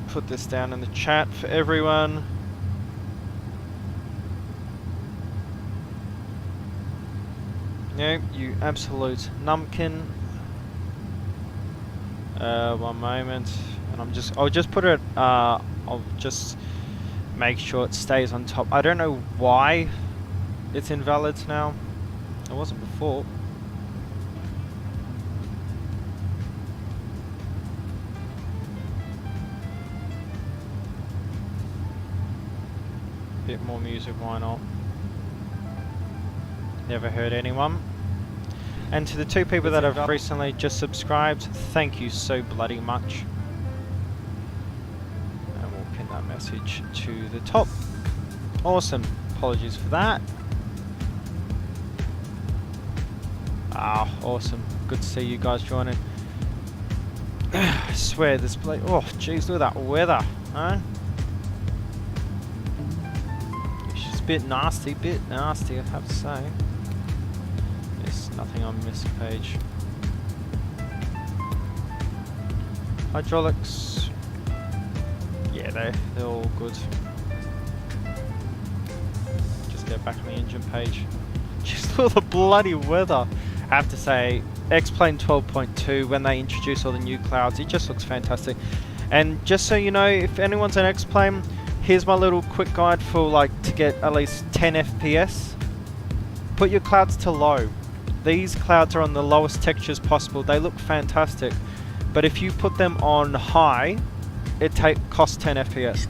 Put this down in the chat for everyone. No, you absolute numpkin. One moment. And I'll just put it, I'll just make sure it stays on top. I don't know why it's invalid now. It wasn't before. Bit more music, why not? Never hurt anyone. And to the two people that have recently just subscribed, thank you so bloody much. And we'll pin that message to the top. Awesome. Apologies for that. Ah, awesome. Good to see you guys joining. I swear this place. Oh, jeez, look at that weather, huh? It's just a bit nasty, I have to say. There's nothing on this page. Hydraulics. Yeah, they're all good. Just get back on the engine page. Just all the bloody weather. I have to say, X-Plane 12.2, when they introduce all the new clouds, it just looks fantastic. And just so you know, if anyone's an X-Plane, here's my little quick guide for to get at least 10 FPS. Put your clouds to low. These clouds are on the lowest textures possible. They look fantastic. But if you put them on high, it costs 10 FPS.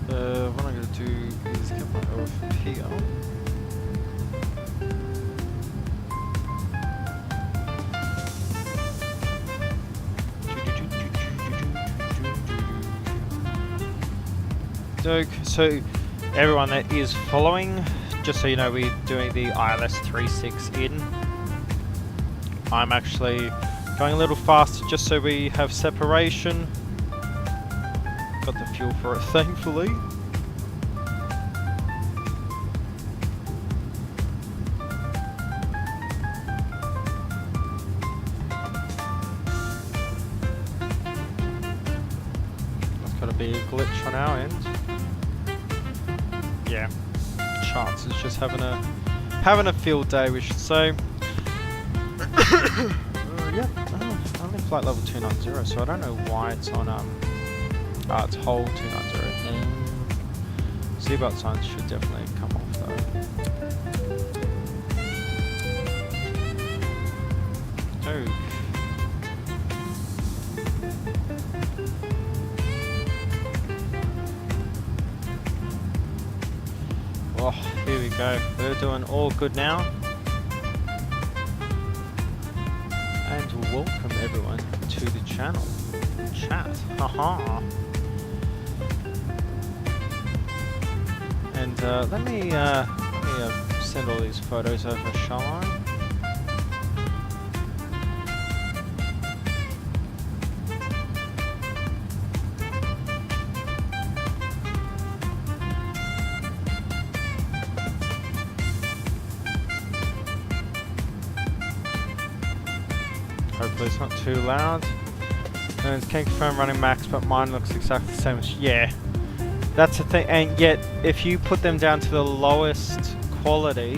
What I'm going to do is get my OFP on. So everyone that is following, just so you know, we're doing the ILS 36 in. I'm actually going a little faster just so we have separation. Got the fuel for it, thankfully. That's got to be a glitch on our end. Yeah, Chance is just having a field day, we should say. Yeah, I'm in flight level 290, so I don't know why it's on it's whole 290. Seatbelt signs should definitely come off though. Oh, here we go. We're doing all good now. And welcome everyone to the channel. Chat. Haha. And let me send all these photos over, shall I? Hopefully it's not too loud. And can confirm running max, but mine looks exactly the same as... Yeah. That's the thing, and yet if you put them down to the lowest quality,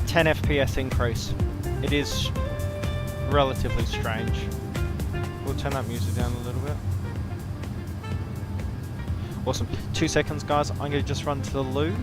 10 FPS increase. It is relatively strange. We'll turn that music down a little bit. Awesome. 2 seconds, guys. I'm going to just run to the loo.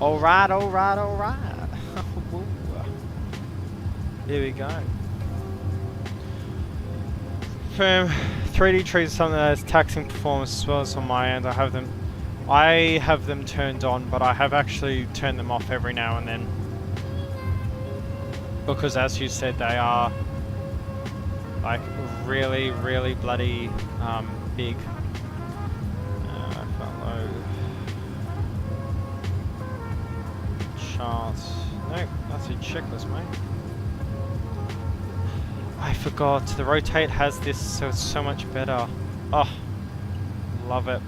Alright, alright, alright. Here we go. From 3D trees is something that is taxing performance as well as on my end. I have them turned on, but I have actually turned them off every now and then. Because as you said, they are like really, really bloody big. Charts. Nope, that's a checklist, mate. I forgot. The rotate has this, so it's so much better. Oh, love it.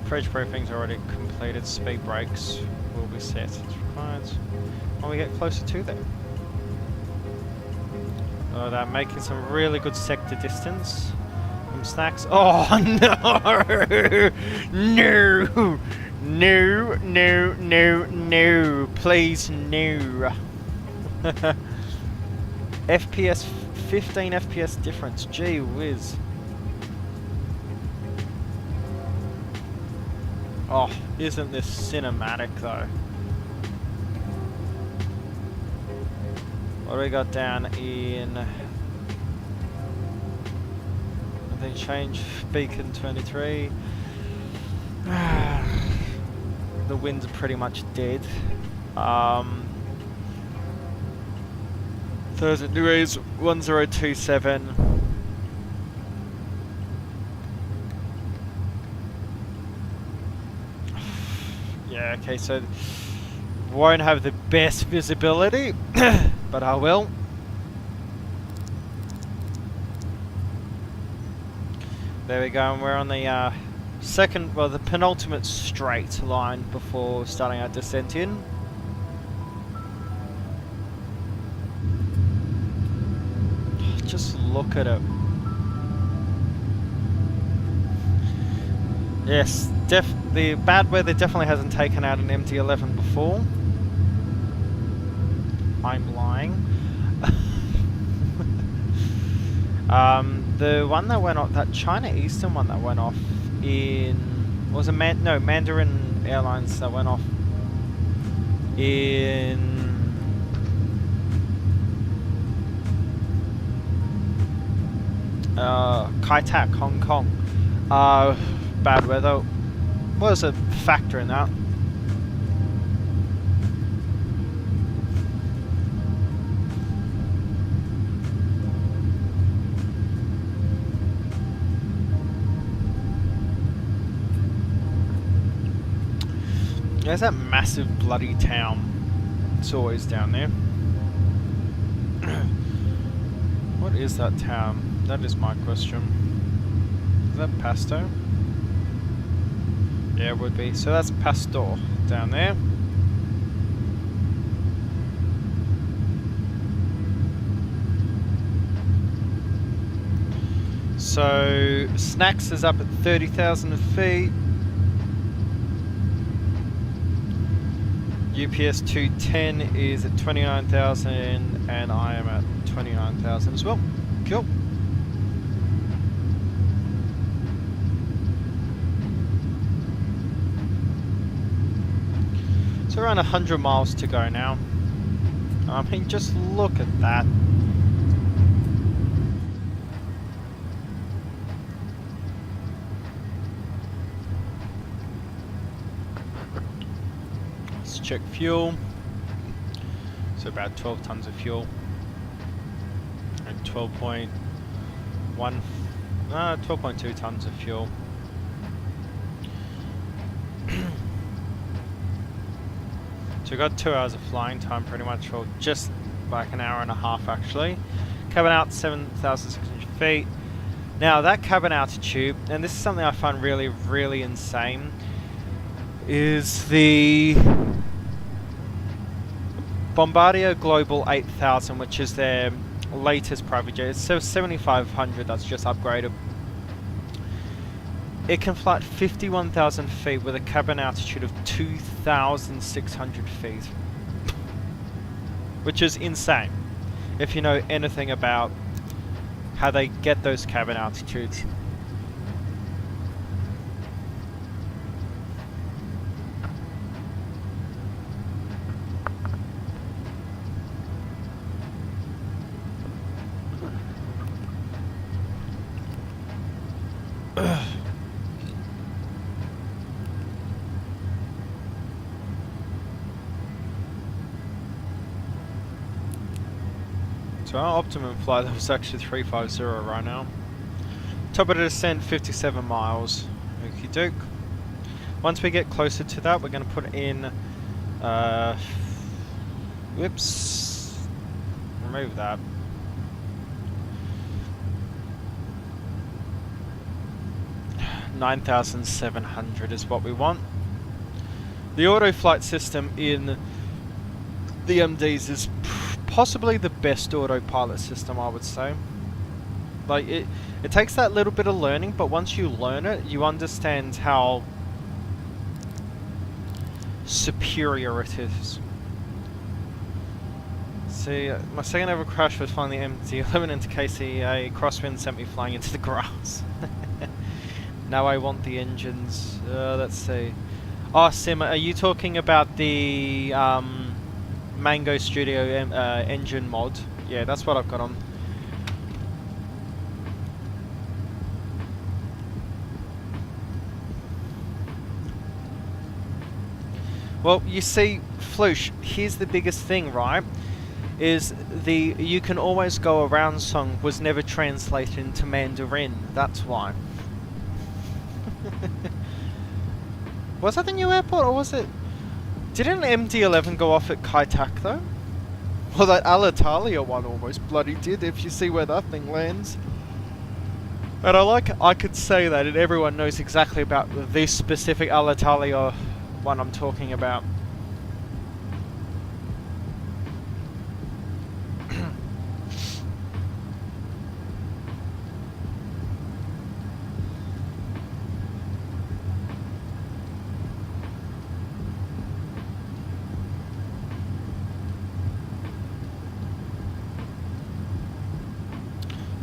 Fridge proofing's already completed. Speed brakes will be set. It's required when we get closer to them. Oh, they're making some really good sector distance. Snacks. Oh no! No! No, no, no, no. Please, no. FPS, 15 FPS difference. Gee whiz. Oh, isn't this cinematic though? What do we got down in... Nothing changed. Beacon 23. The winds are pretty much dead. 1,000 degrees, 1027. Yeah, okay, so won't have the best visibility, but I will. There we go, and we're on the second, well, the penultimate straight line before starting our descent in. Just look at it. Yes, the bad weather definitely hasn't taken out an MD-11 before. I'm lying. The one that went off, that China Eastern one that went off in, was a Mandarin Airlines that went off in Kai Tak, Hong Kong. Bad weather was a factor in that. There's that massive bloody town. It's always down there. What is that town? That is my question. Is that Pasto? Yeah, it would be. So that's Pastor down there. So Snacks is up at 30,000 feet. UPS 210 is at 29,000, and I am at 29,000 as well. Cool. So around 100 miles to go now. I mean, just look at that. Let's check fuel. So about 12 tons of fuel. And 12.2 tons of fuel. So we've got 2 hours of flying time pretty much, or just like an hour and a half actually. Cabin out 7,600 feet. Now that cabin altitude, and this is something I find really, really insane, is the Bombardier Global 8000, which is their latest private jet. It's 7,500, that's just upgraded. It can fly at 51,000 feet with a cabin altitude of 2,600 feet. Which is insane, if you know anything about how they get those cabin altitudes. So our optimum flight level is actually 350 right now. Top of the descent, 57 miles. Okie doke. Once we get closer to that, we're going to put in... whoops. Remove that. $9,700 is what we want. The auto flight system in the MDs is possibly the best autopilot system, I would say. Like, it takes that little bit of learning, but once you learn it, you understand how superior it is. See, my second ever crash was flying the MD-11 into KCA. Crosswind sent me flying into the grass. Now I want the engines. Let's see. Oh, Sim, are you talking about the Mango Studio engine mod. Yeah, that's what I've got on. Well, you see, Floosh, here's the biggest thing, right? Is the "you can always go around" song was never translated into Mandarin. That's why. Was that the new airport, or was it? Didn't MD-11 go off at Kaitak though? Well, that Alitalia one almost bloody did, if you see where that thing lands. And I could say that, and everyone knows exactly about this specific Alitalia one I'm talking about.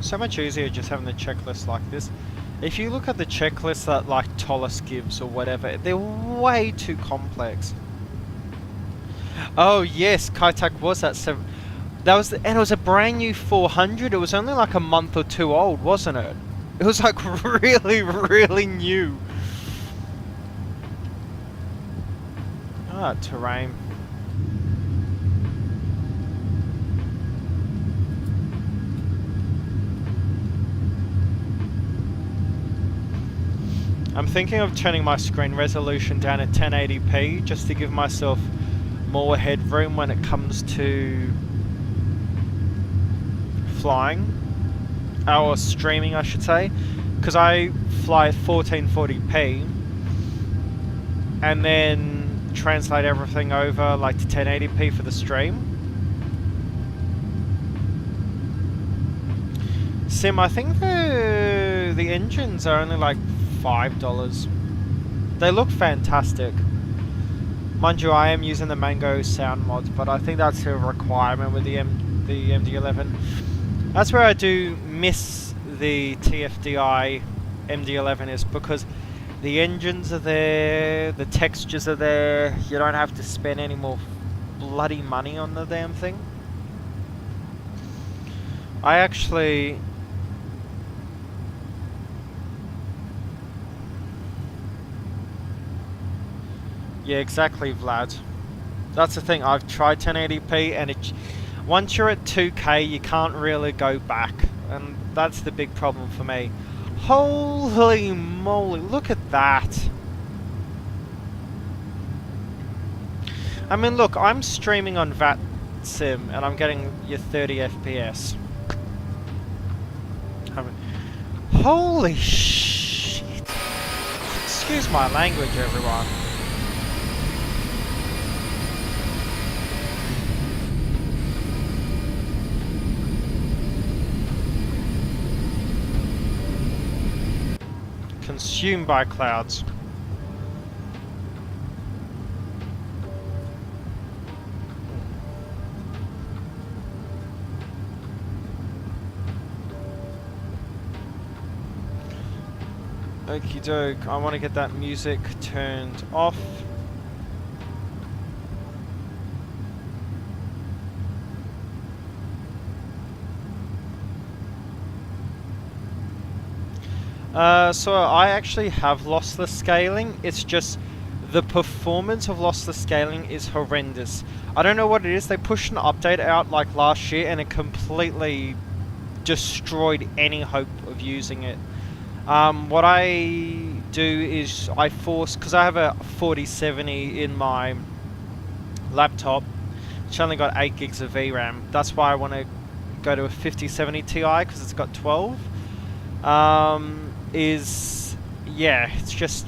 So much easier just having the checklist like this. If you look at the checklist that like Tollis gives or whatever, they're way too complex. Oh yes, Kaitak was at 7. That was, and it was a brand new 400. It was only like a month or two old, wasn't it? It was like really, really new. Ah, terrain. I'm thinking of turning my screen resolution down at 1080p just to give myself more headroom when it comes to flying, or streaming I should say, because I fly at 1440p and then translate everything over like to 1080p for the stream. Sim, I think the engines are only like $5. They look fantastic. Mind you, I am using the Mango sound mods, but I think that's a requirement with the MD-11. That's where I do miss the TFDI MD-11, is because the engines are there, the textures are there, you don't have to spend any more bloody money on the damn thing. I actually... Yeah, exactly, Vlad. That's the thing, I've tried 1080p and once you're at 2K you can't really go back, and that's the big problem for me. Holy moly, look at that. I mean, look, I'm streaming on VATSIM and I'm getting your 30 FPS. I mean, holy shit. Excuse my language, everyone. Consumed by clouds. Okie doke, I want to get that music turned off. So I actually have lossless scaling. It's just the performance of lossless scaling is horrendous. I don't know what it is. They pushed an update out like last year and it completely destroyed any hope of using it. What I do is I force, because I have a 4070 in my laptop, which only got 8 gigs of VRAM. That's why I want to go to a 5070 Ti because it's got 12. Yeah, it's just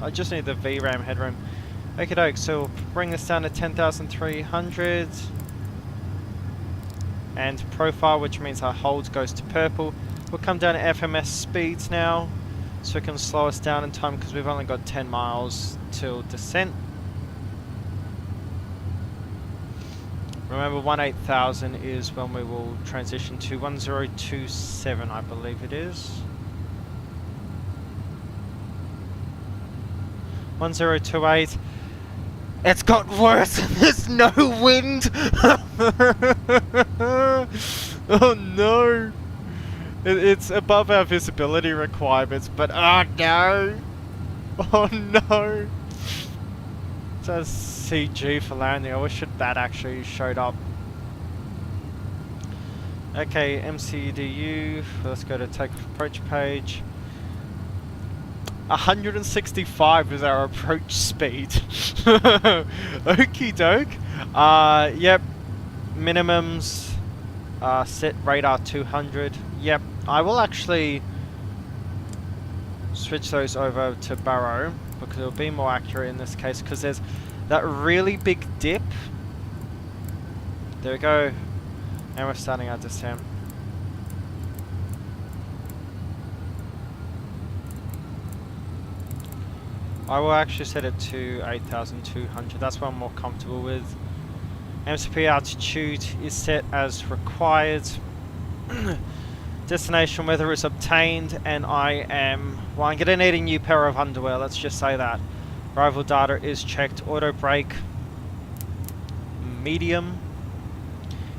I just need the VRAM headroom. Okie doke, so we'll bring this down to 10,300 and profile, which means our hold goes to purple. We'll come down to FMS speeds now so it can slow us down in time because we've only got 10 miles till descent. Remember, 18,000 is when we will transition to 1027, I believe it is. 1028. It's got worse and there's no wind! Oh no! It's above our visibility requirements, but oh no! Oh no! It says CG for landing. I wish that actually showed up. Okay, MCDU. Let's go to take approach page. 165 is our approach speed. Okie doke. Yep. Minimums. Set radar 200. Yep. I will actually switch those over to Barrow because it'll be more accurate in this case because there's that really big dip. There we go. And we're starting our descent. I will actually set it to 8,200. That's what I'm more comfortable with. MCP altitude is set as required. Destination weather is obtained, and I am... Well, I'm going to need a new pair of underwear, let's just say that. Arrival data is checked. Auto brake. Medium.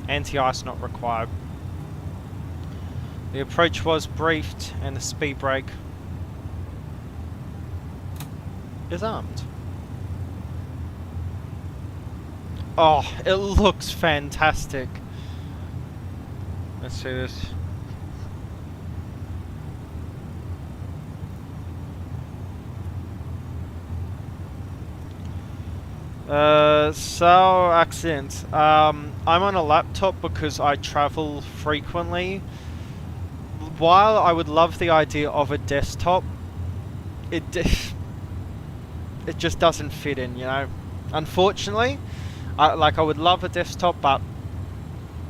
Anti-ice not required. The approach was briefed, and the speed brake is armed. Oh, it looks fantastic. Let's see this. So accent. I'm on a laptop because I travel frequently. While I would love the idea of a desktop, it just doesn't fit in, you know. Unfortunately, I would love a desktop, but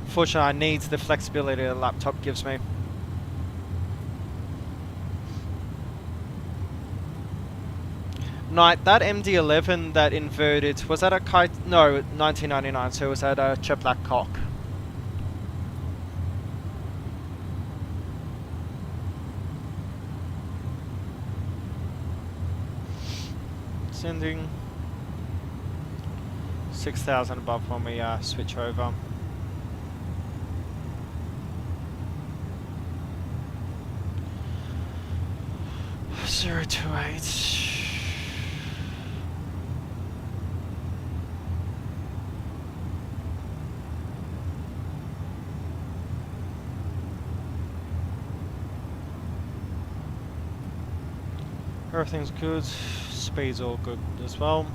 fortunately I need the flexibility the laptop gives me. Night, that MD-11 that inverted, was that a kite? No, 1999, so it was that a Chip Black Cock. Sending 6,000 above when we switch over. Zero two eight. Everything's good. Speed's all good as well.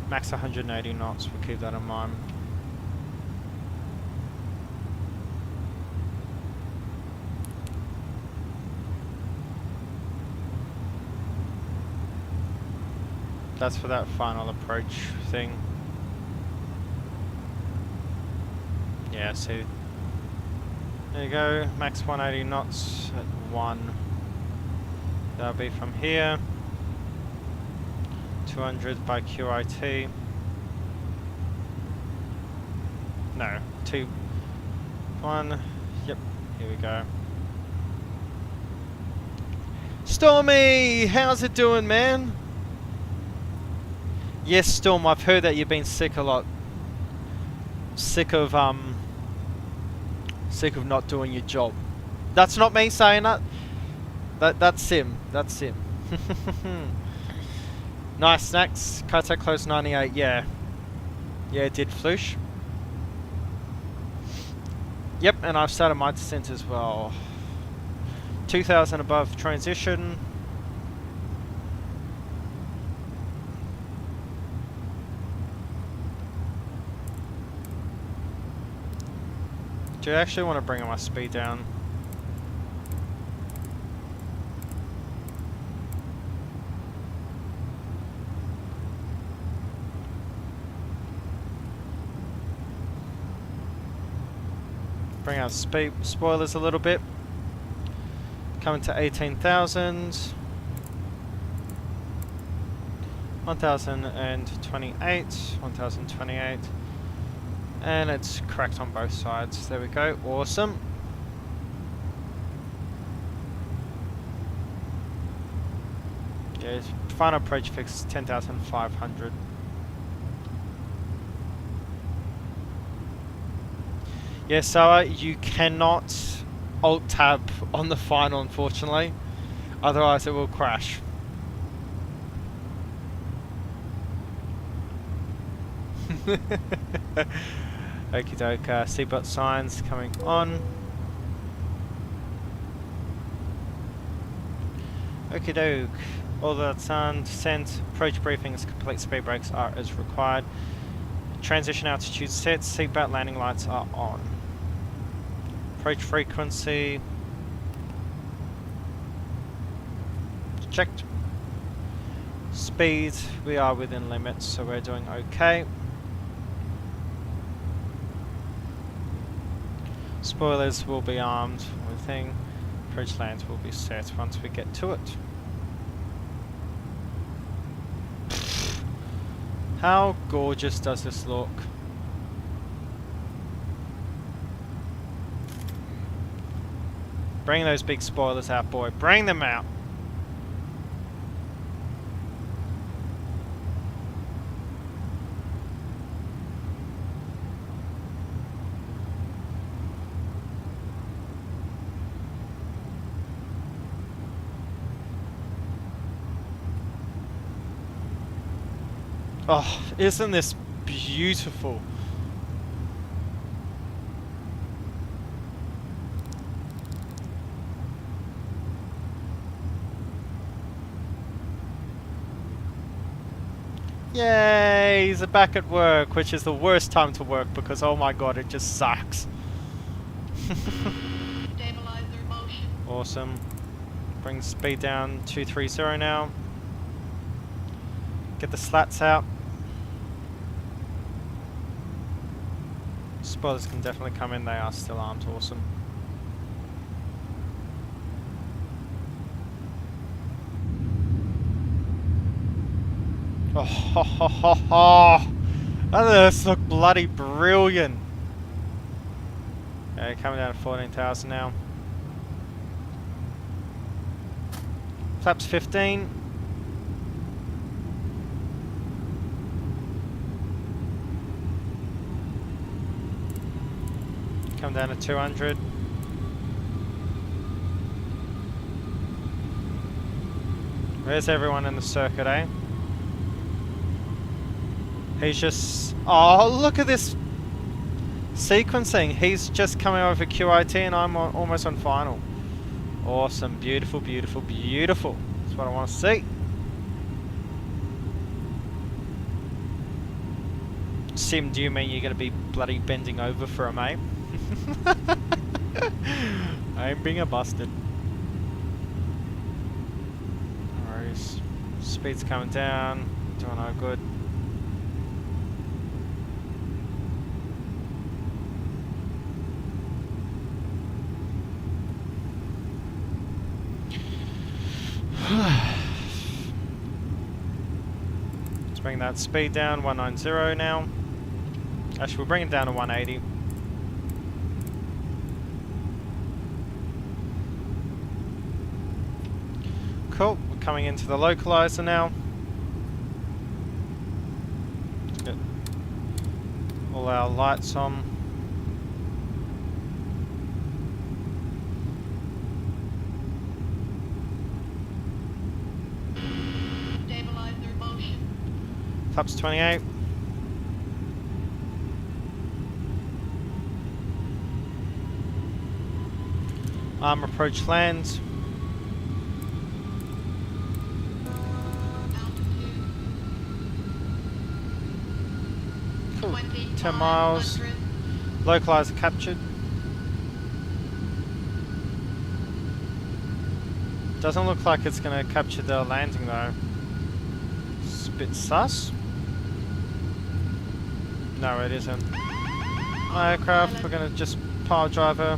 Max 180 knots, we'll keep that in mind. That's for that final approach thing. Yeah, see. There you go, max 180 knots at 1. That'll be from here. 200 by QIT. No, 2, 1. Yep, here we go. Stormy, how's it doing, man? Yes, Storm, I've heard that you've been sick a lot. Sick of not doing your job. That's not me saying that. That's Sim. That's Sim. Nice snacks. Contact close 98. Yeah. Yeah, it did flush. Yep, and I've started my descent as well. 2,000 above transition. Do you actually want to bring my speed down? Bring our speed spoilers a little bit. Coming to 18,000. 1028, 1028, and it's correct on both sides. There we go, awesome. Yeah, final approach fix is 10,500. Yeah, so you cannot alt tab on the final, unfortunately, otherwise it will crash. Okie doke, seatbelt signs coming on. Okie doke, all that's done, sent, approach briefings, complete speed brakes are as required. Transition altitude set, seatbelt landing lights are on. Approach frequency checked. Speed, we are within limits, so we're doing okay. Spoilers will be armed with thing. Approach lands will be set once we get to it. How gorgeous does this look? Bring those big spoilers out, boy. Bring them out. Oh, isn't this beautiful? Yay, he's back at work, which is the worst time to work because oh my god, it just sucks. Stabilizer motion. Awesome. Bring speed down 230 now. Get the slats out. Spoilers can definitely come in, they are still armed, awesome. Oh, ho, ho, ho, ho. This look bloody brilliant. Okay, coming down to 14,000 now. Flaps 15. Come down to 200. Where's everyone in the circuit, eh? He's just... Oh, look at this sequencing. He's just coming over QIT and I'm almost on final. Awesome. Beautiful, beautiful, beautiful. That's what I want to see. Sim, do you mean you're going to be bloody bending over for him, eh? I ain't being a bastard. Alright, speed's coming down. Doing all good. Let's bring that speed down, 190 now. Actually, we'll bring it down to 180. Cool, we're coming into the localizer now. Let's get all our lights on. Stabilizer motion. Flaps 28. Arm approach lands. Cool. 10 miles. Localizer captured. Doesn't look like it's going to capture the landing though. It's a bit sus. No, it isn't. My aircraft, we're going to just pile driver.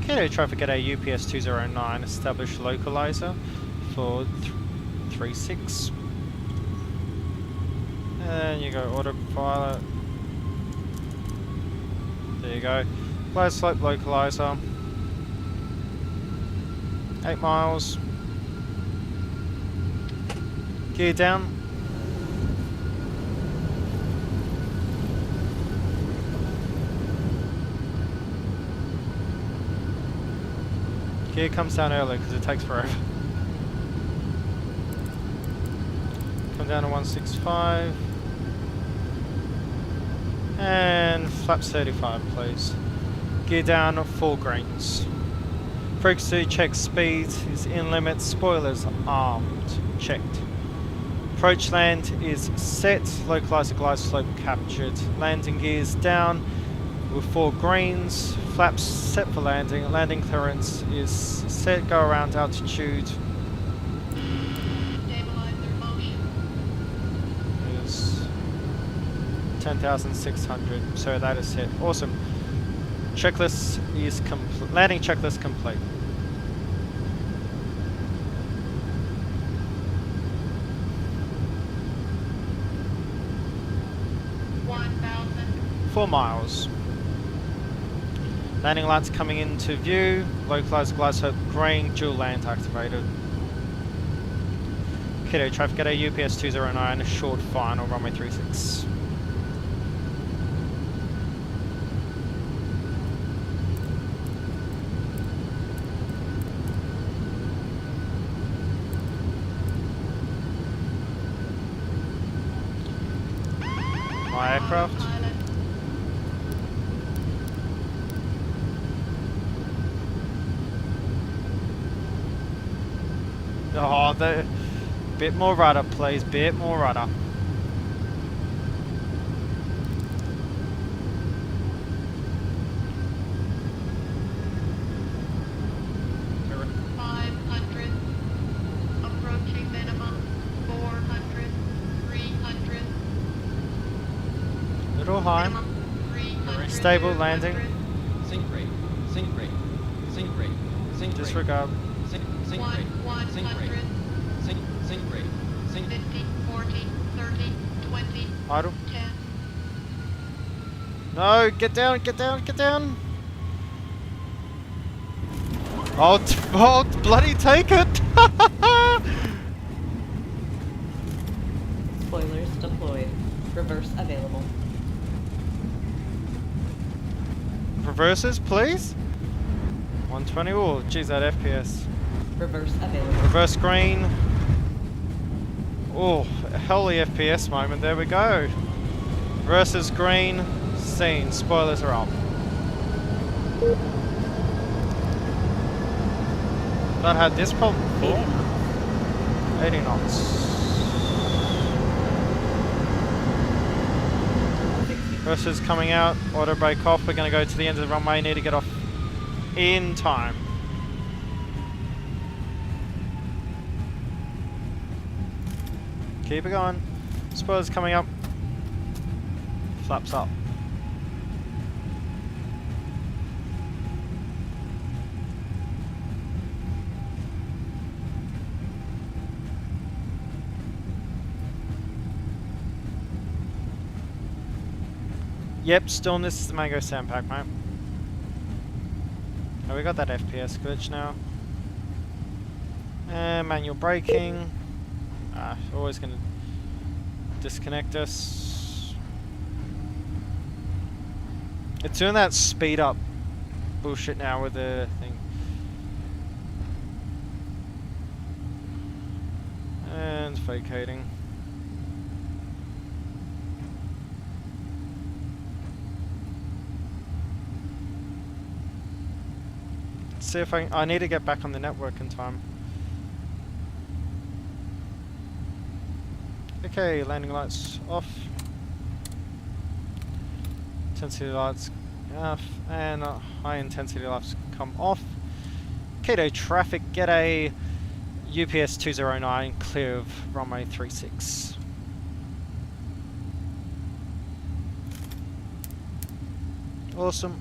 Quito traffic at a UPS 209, establish localizer for 36. And you go autopilot. There you go. Closed slope localizer. 8 miles. Gear down. Gear comes down early because it takes forever. Come down to 165. And flaps 35, please. Gear down 4 grains. Frequency check, speed is in limits, spoilers armed, checked. Approach land is set, localizer glide slope captured. Landing gears down with 4 greens, flaps set for landing. Landing clearance is set, go around altitude. Stabilizer motion. Is 10,600, so that is set. Awesome. Checklist is complete. Landing checklist complete. $1,000. 4 miles. Landing lights coming into view. Localized glide slope green, dual land activated. Quito traffic at a UPS 209, short final, runway 36. My aircraft. Pilot. Oh, the bit more rudder, please. Bit more rudder. $500. Approaching minimum. 400. 300. Little high. Minimum. 300. Stable landing. 200. Sink rate, sink rate, sink rate, sink rate. Disregard. Sink rate, sink rate, 100. sink rate, sink 50, 40, 30, 20, Idle. 10. No, get down, get down, get down. Oh, oh bloody take it. Spoilers deployed. Reverse available. Reverses, please. 120. Oh, geez, that FPS. Reverse available. Reverse green. Oh, holy FPS moment. There we go. Reverses green. Scene. Spoilers are up. Not had this problem before. 80 knots. 60. Reverses coming out. Auto brake off. We're going to go to the end of the runway. Need to get off in time. Keep it going. Spoilers coming up. Flaps up. Yep, stillness is the mango sandpack, mate. Oh, we got that FPS glitch now. And manual braking. Always gonna disconnect us. It's doing that speed up bullshit now with the thing. And vacating. See if I need to get back on the network in time. Okay, landing lights off. Intensity lights off, and high intensity lights come off. Quito traffic, get a UPS 209 clear of runway 36. Awesome.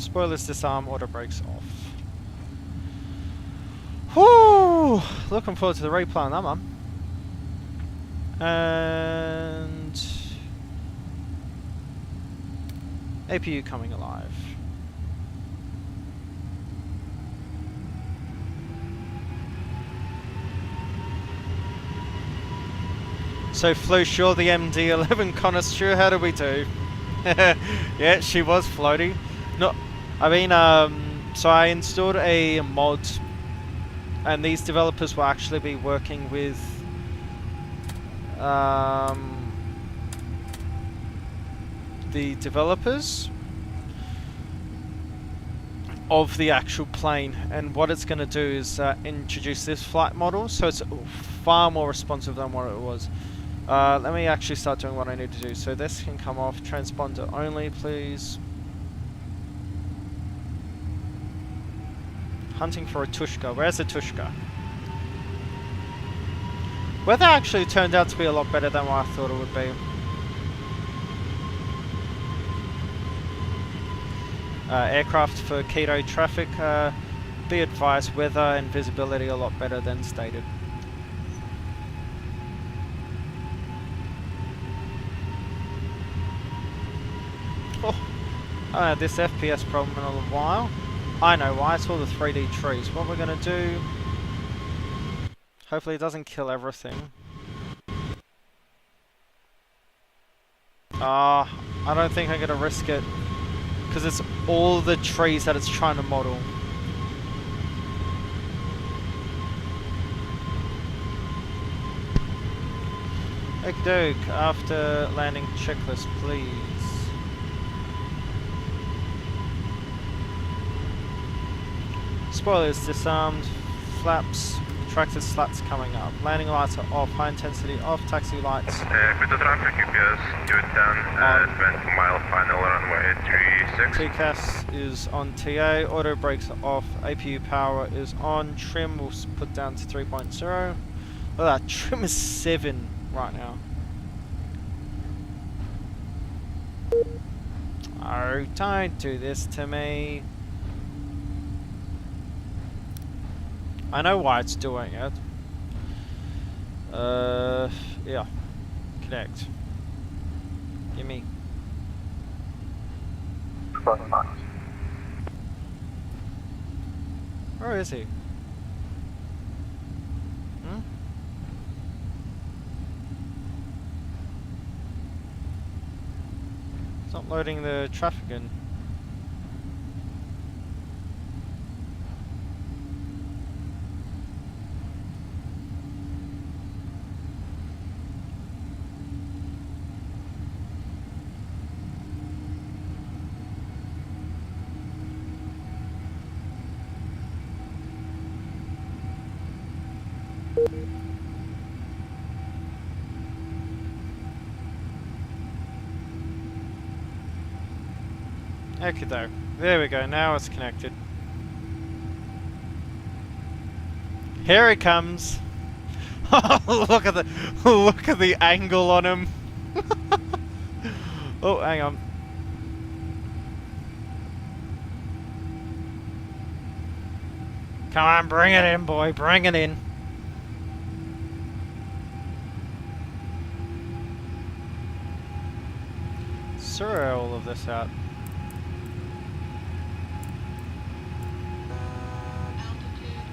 Spoilers disarm, auto brakes off. Whoo! Looking forward to the replay on that one. And APU coming alive. So flew sure the MD-11 connoisseur, how did we do? Yeah, she was floaty. No, I mean, so I installed a mod, and these developers will actually be working with the developers of the actual plane, and what it's going to do is introduce this flight model, so it's far more responsive than what it was. Let me actually start doing what I need to do. So this can come off. Transponder only, please. Hunting for a Tushka. Where's the Tushka? Weather actually turned out to be a lot better than what I thought it would be. Aircraft for Quito traffic. Be advised, weather and visibility a lot better than stated. Oh, I haven't had this FPS problem in a while. I know why, it's all the 3D trees. What we're going to do... Hopefully it doesn't kill everything. I don't think I'm going to risk it. Because it's all the trees that it's trying to model. Okey-doke, after landing checklist, please. Spoilers disarmed, flaps, retracted slats coming up. Landing lights are off, high intensity off, taxi lights. Quito traffic, UPS 210, 20 mile final runway 36. TCAS is on TA, auto brakes are off, APU power is on, trim we'll put down to 3.0. Look at that, trim is 7 right now. Oh, don't do this to me. I know why it's doing it. Yeah. Connect. Gimme. Where is he? Hmm? It's not loading the traffic in. Okay, though. There we go. Now it's connected. Here he comes. Look at the angle on him. Oh, hang on. Come on, bring it in, boy. Bring it in. Sorry, all of this out. Altitude.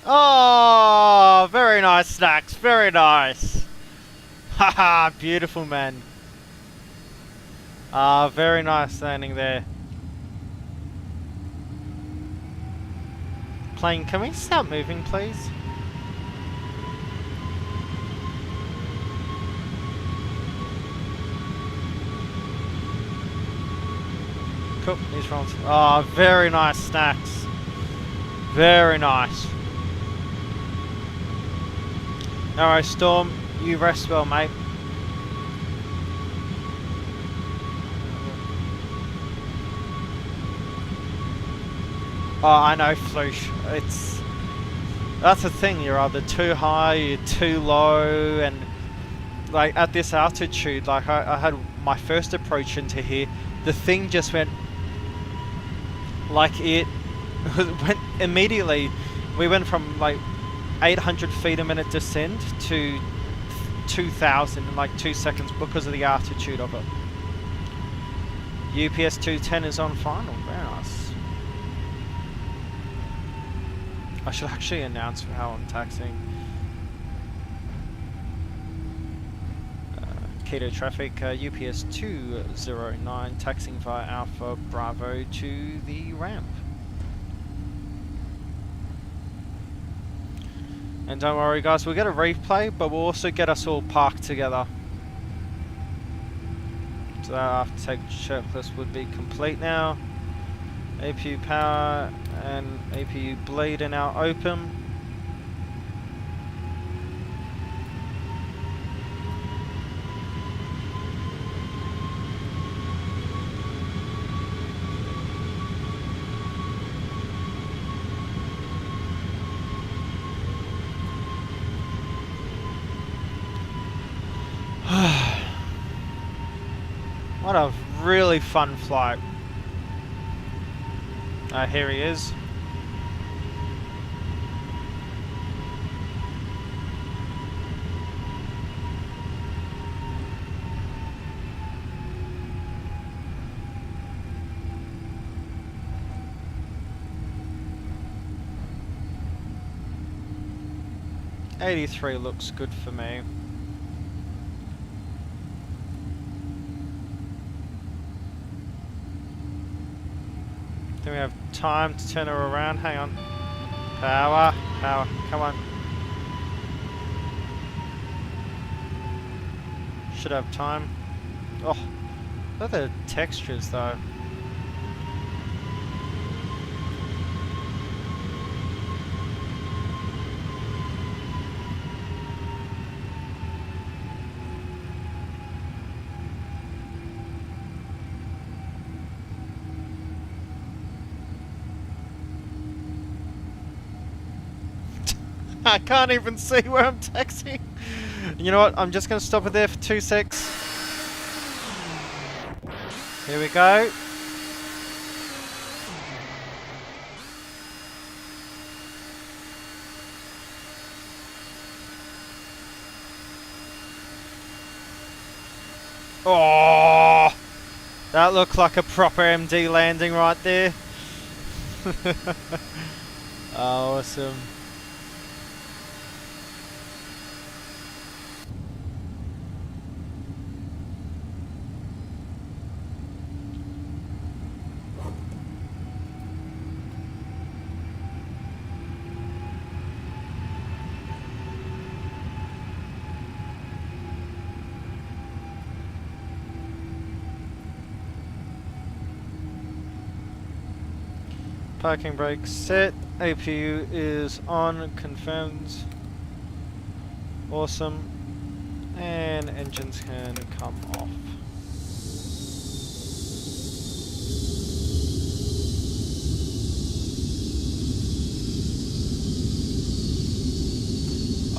Oh, very nice, Snacks. Very nice. Haha, beautiful, man. Very nice landing there. Plane, can we start moving, please? Cool, these rolls. Oh, very nice snacks. Very nice. Alright, Storm, you rest well, mate. Oh, I know, Floosh. That's the thing, you're either too high, you're too low, and like at this altitude, like I had my first approach into here, the thing just went, like it went immediately, we went from like 800 feet a minute descent to 2,000 in like 2 seconds because of the altitude of it. UPS 210 is on final, very nice. I should actually announce how I'm taxiing. Quito traffic, UPS 209, taxiing via Alpha Bravo to the ramp. And don't worry guys, we'll get a replay, but we'll also get us all parked together. So that after take checklist would be complete now. APU power and APU bleed are now open. What a really fun flight. Here he is. '83 looks good for me. Then we have time to turn her around. Hang on. Power, power, come on. Should have time. Oh, look at the textures though. I can't even see where I'm taxiing. You know what? I'm just going to stop it there for 2 secs. Here we go. Oh, that looked like a proper MD landing right there. Awesome. Parking brake set, APU is on, confirmed. Awesome. And engines can come off.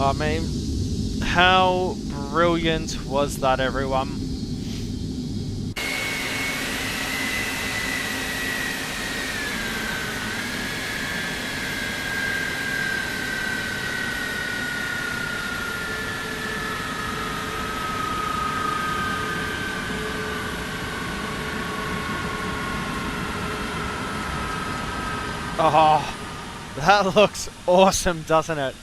I mean, how brilliant was that, everyone? Oh, that looks awesome, doesn't it?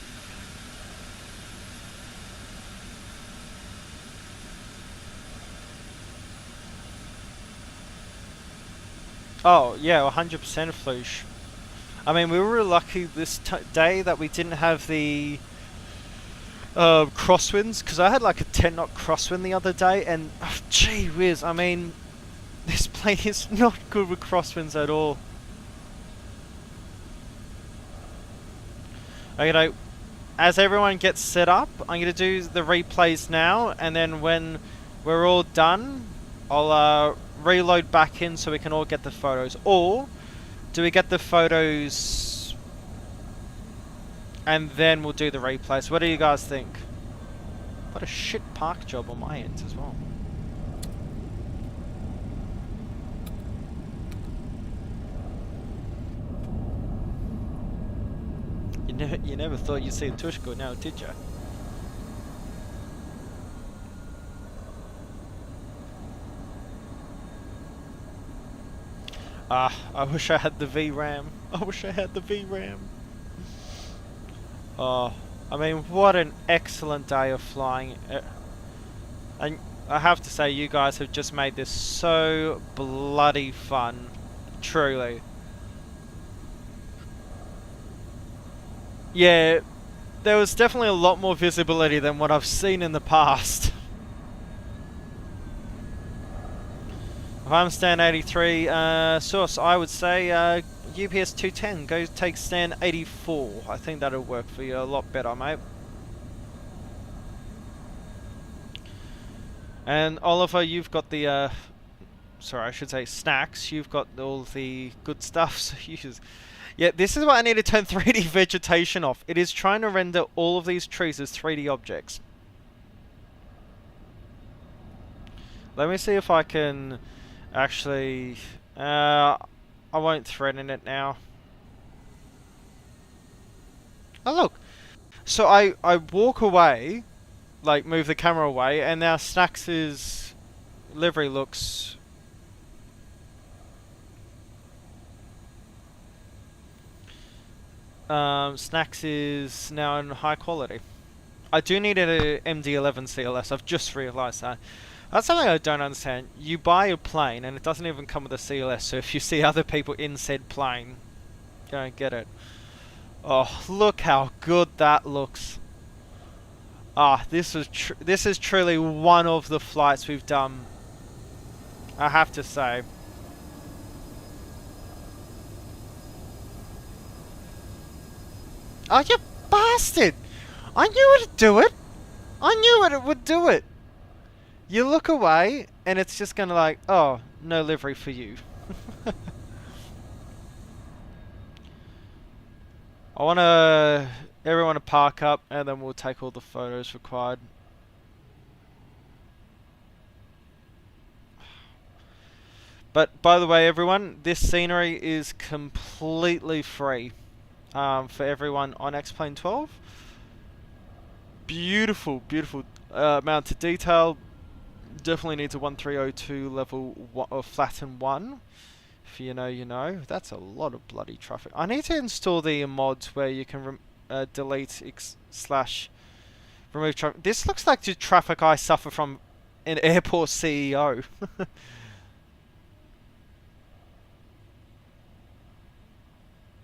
Oh, yeah, 100% Floosh. I mean, we were lucky this day that we didn't have the crosswinds, because I had like a 10 knot crosswind the other day, and oh, gee whiz, I mean, This plane is not good with crosswinds at all. Okay, as everyone gets set up, I'm going to do the replays now, and then when we're all done, I'll reload back in so we can all get the photos. Or do we get the photos and then we'll do the replays? What do you guys think? What a shit park job on my end as well. You never thought you'd see a Tushko now, did you? Ah, I wish I had the VRAM. I wish I had the VRAM. Oh, I mean, what an excellent day of flying. And I have to say, you guys have just made this so bloody fun. Truly. Yeah, there was definitely a lot more visibility than what I've seen in the past. If I'm stand 83, source, I would say UPS 210, go take stand 84. I think that'll work for you a lot better, mate. And Oliver, you've got the, sorry, I should say snacks. You've got all the good stuff, so you just... Yeah, this is why I need to turn 3D vegetation off. It is trying to render all of these trees as 3D objects. Let me see if I can actually... I won't threaten it now. Oh, look. So I walk away, like move the camera away, and now Snacks's livery looks... Snacks is now in high quality. I do need a MD-11 CLS, I've just realised that. That's something I don't understand. You buy a plane and it doesn't even come with a CLS, so if you see other people in said plane, you don't get it. Oh, look how good that looks. Ah, this is truly one of the flights we've done, I have to say. Oh, you bastard! I knew it'd do it! I knew it would do it! You look away, and it's just gonna like, oh, no livery for you. I want everyone to park up, and then we'll take all the photos required. But, by the way, everyone, this scenery is completely free. For everyone on X-Plane 12. Beautiful, beautiful amount of detail. Definitely needs a 1302 level of flatten 1. If you know, you know. That's a lot of bloody traffic. I need to install the mods where you can delete / remove traffic. This looks like the traffic I suffer from an airport CEO.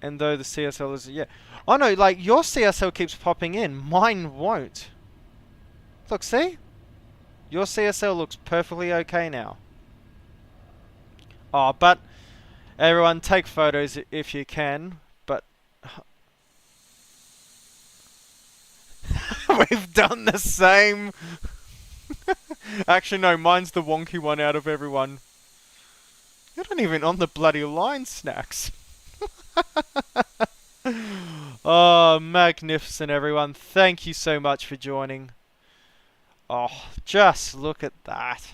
And though the CSL is... yeah. Oh no, like, your CSL keeps popping in. Mine won't. Look, see? Your CSL looks perfectly okay now. Oh, but... everyone, take photos if you can. But... we've done the same! Actually, no, mine's the wonky one out of everyone. You're not even on the bloody line, Snacks. Oh, magnificent, everyone. Thank you so much for joining. Oh, just look at that.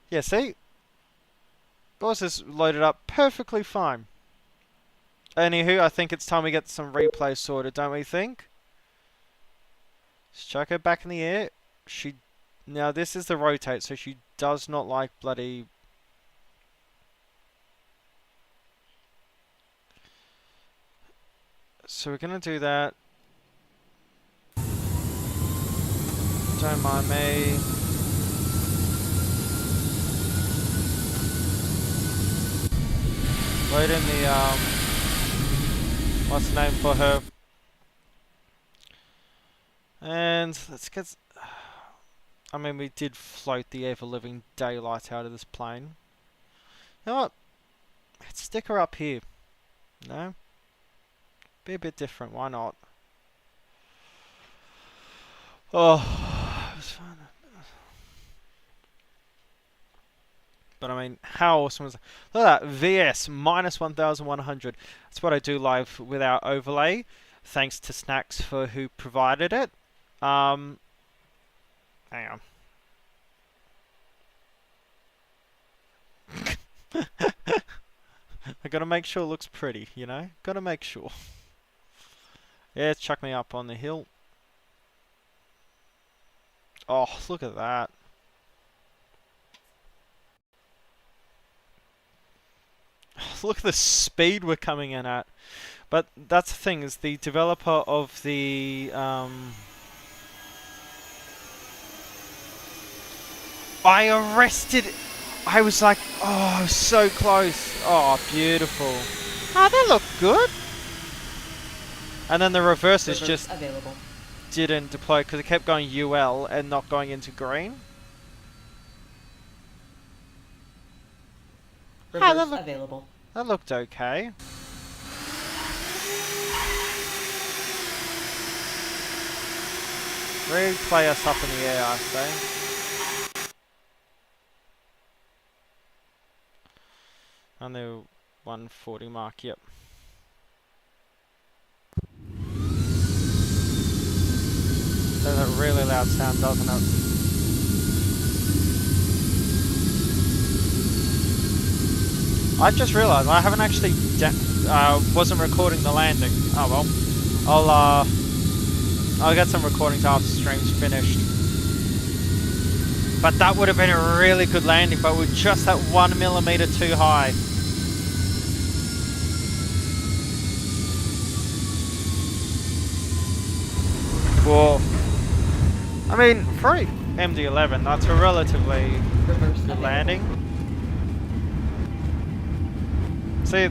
Yeah, see? Yours is loaded up perfectly fine. Anywho, I think it's time we get some replay sorted, don't we think? Let's chuck her back in the air. Now, this is the rotate, so she does not like bloody... So we're gonna do that. Don't mind me. Load in the what's the name for her? And let's get... I mean, we did float the ever-living daylight out of this plane. You know what? Let's stick her up here. No? Be a bit different, why not? Oh, it was fun. But I mean, how awesome was that? Look at that, VS minus 1,100. That's what I do live without overlay. Thanks to Snacks for who provided it. Hang on. I gotta make sure it looks pretty, you know? Gotta make sure. Yeah, it's chuck me up on the hill. Oh, look at that. Look at the speed we're coming in at. But that's the thing, is the developer of the I arrested. I was like, oh, so close. Oh, beautiful. Oh, that looked good. And then the reverses Reverse just available. didn't deploy because it kept going UL and not going into green. Reverse available. That looked okay. Really play us up in the air, I say. On the 140 mark, yep. There's a really loud sound, doesn't it? I just realised I haven't actually wasn't recording the landing. Oh well. I'll get some recordings after stream's finished. But that would have been a really good landing, but we're just that 1 millimeter too high. Whoa. I mean, for a MD-11, that's a relatively Reverse good available. landing. See,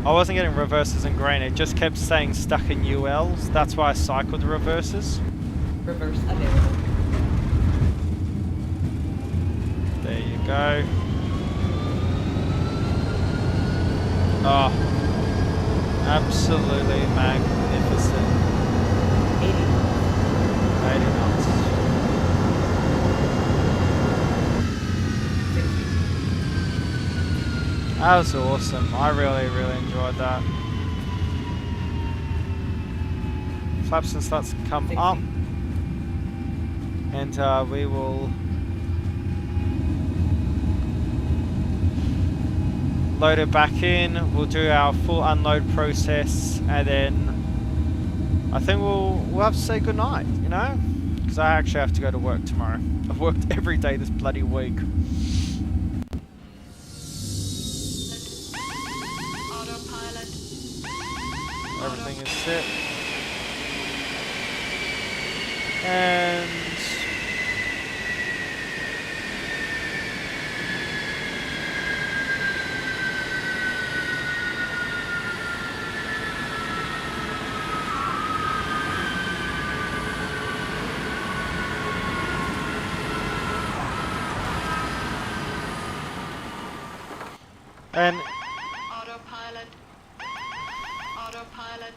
I wasn't getting reverses in green, it just kept staying stuck in ULs. That's why I cycled the reverses. Reverse available. There you go. Oh, absolutely magnificent. 80. 80 knots. 60. That was awesome. I really, really enjoyed that. Flaps and starts to come 60. up. And we will load it back in. We'll do our full unload process, and then I think we'll have to say goodnight, you know? Because I actually have to go to work tomorrow. I've worked every day this bloody week. Autopilot. Everything is set. And Autopilot. Autopilot.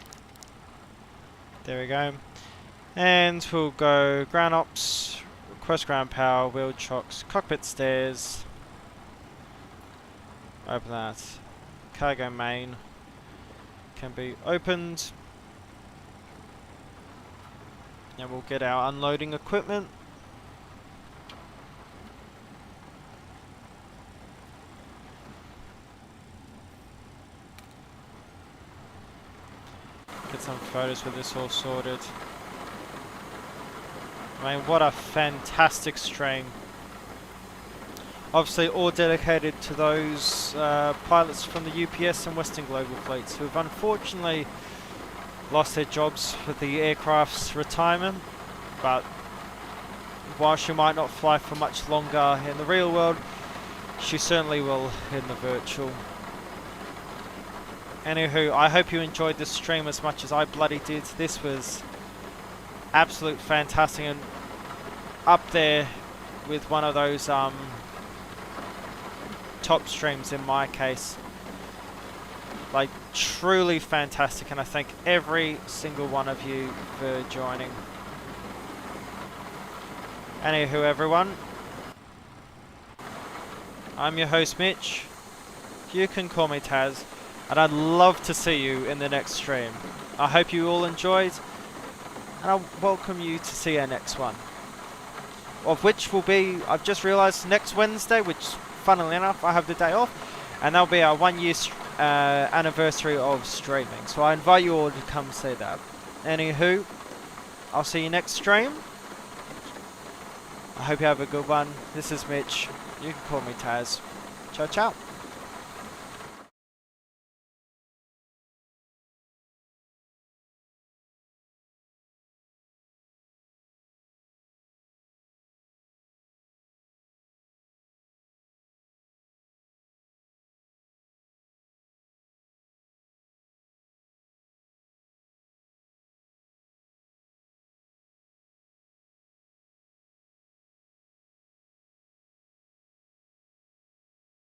there we go. And we'll go ground ops, request ground power, wheel chocks, cockpit stairs. Open that. Cargo main can be opened. And we'll get our unloading equipment. Get some photos with this all sorted. I mean, what a fantastic stream. Obviously all dedicated to those pilots from the UPS and Western Global fleets who have unfortunately lost their jobs with the aircraft's retirement. But while she might not fly for much longer in the real world, she certainly will in the virtual. Anywho, I hope you enjoyed this stream as much as I bloody did. This was absolute fantastic and up there with one of those top streams in my case. Like, truly fantastic, and I thank every single one of you for joining. Anywho, everyone, I'm your host Mitch. You can call me Taz, and I'd love to see you in the next stream. I hope you all enjoyed, and I welcome you to see our next one. Of which will be, I've just realised, next Wednesday, which, funnily enough, I have the day off, and that'll be our 1 year anniversary of streaming. So I invite you all to come see that. Anywho, I'll see you next stream. I hope you have a good one. This is Mitch. You can call me Taz. Ciao, ciao.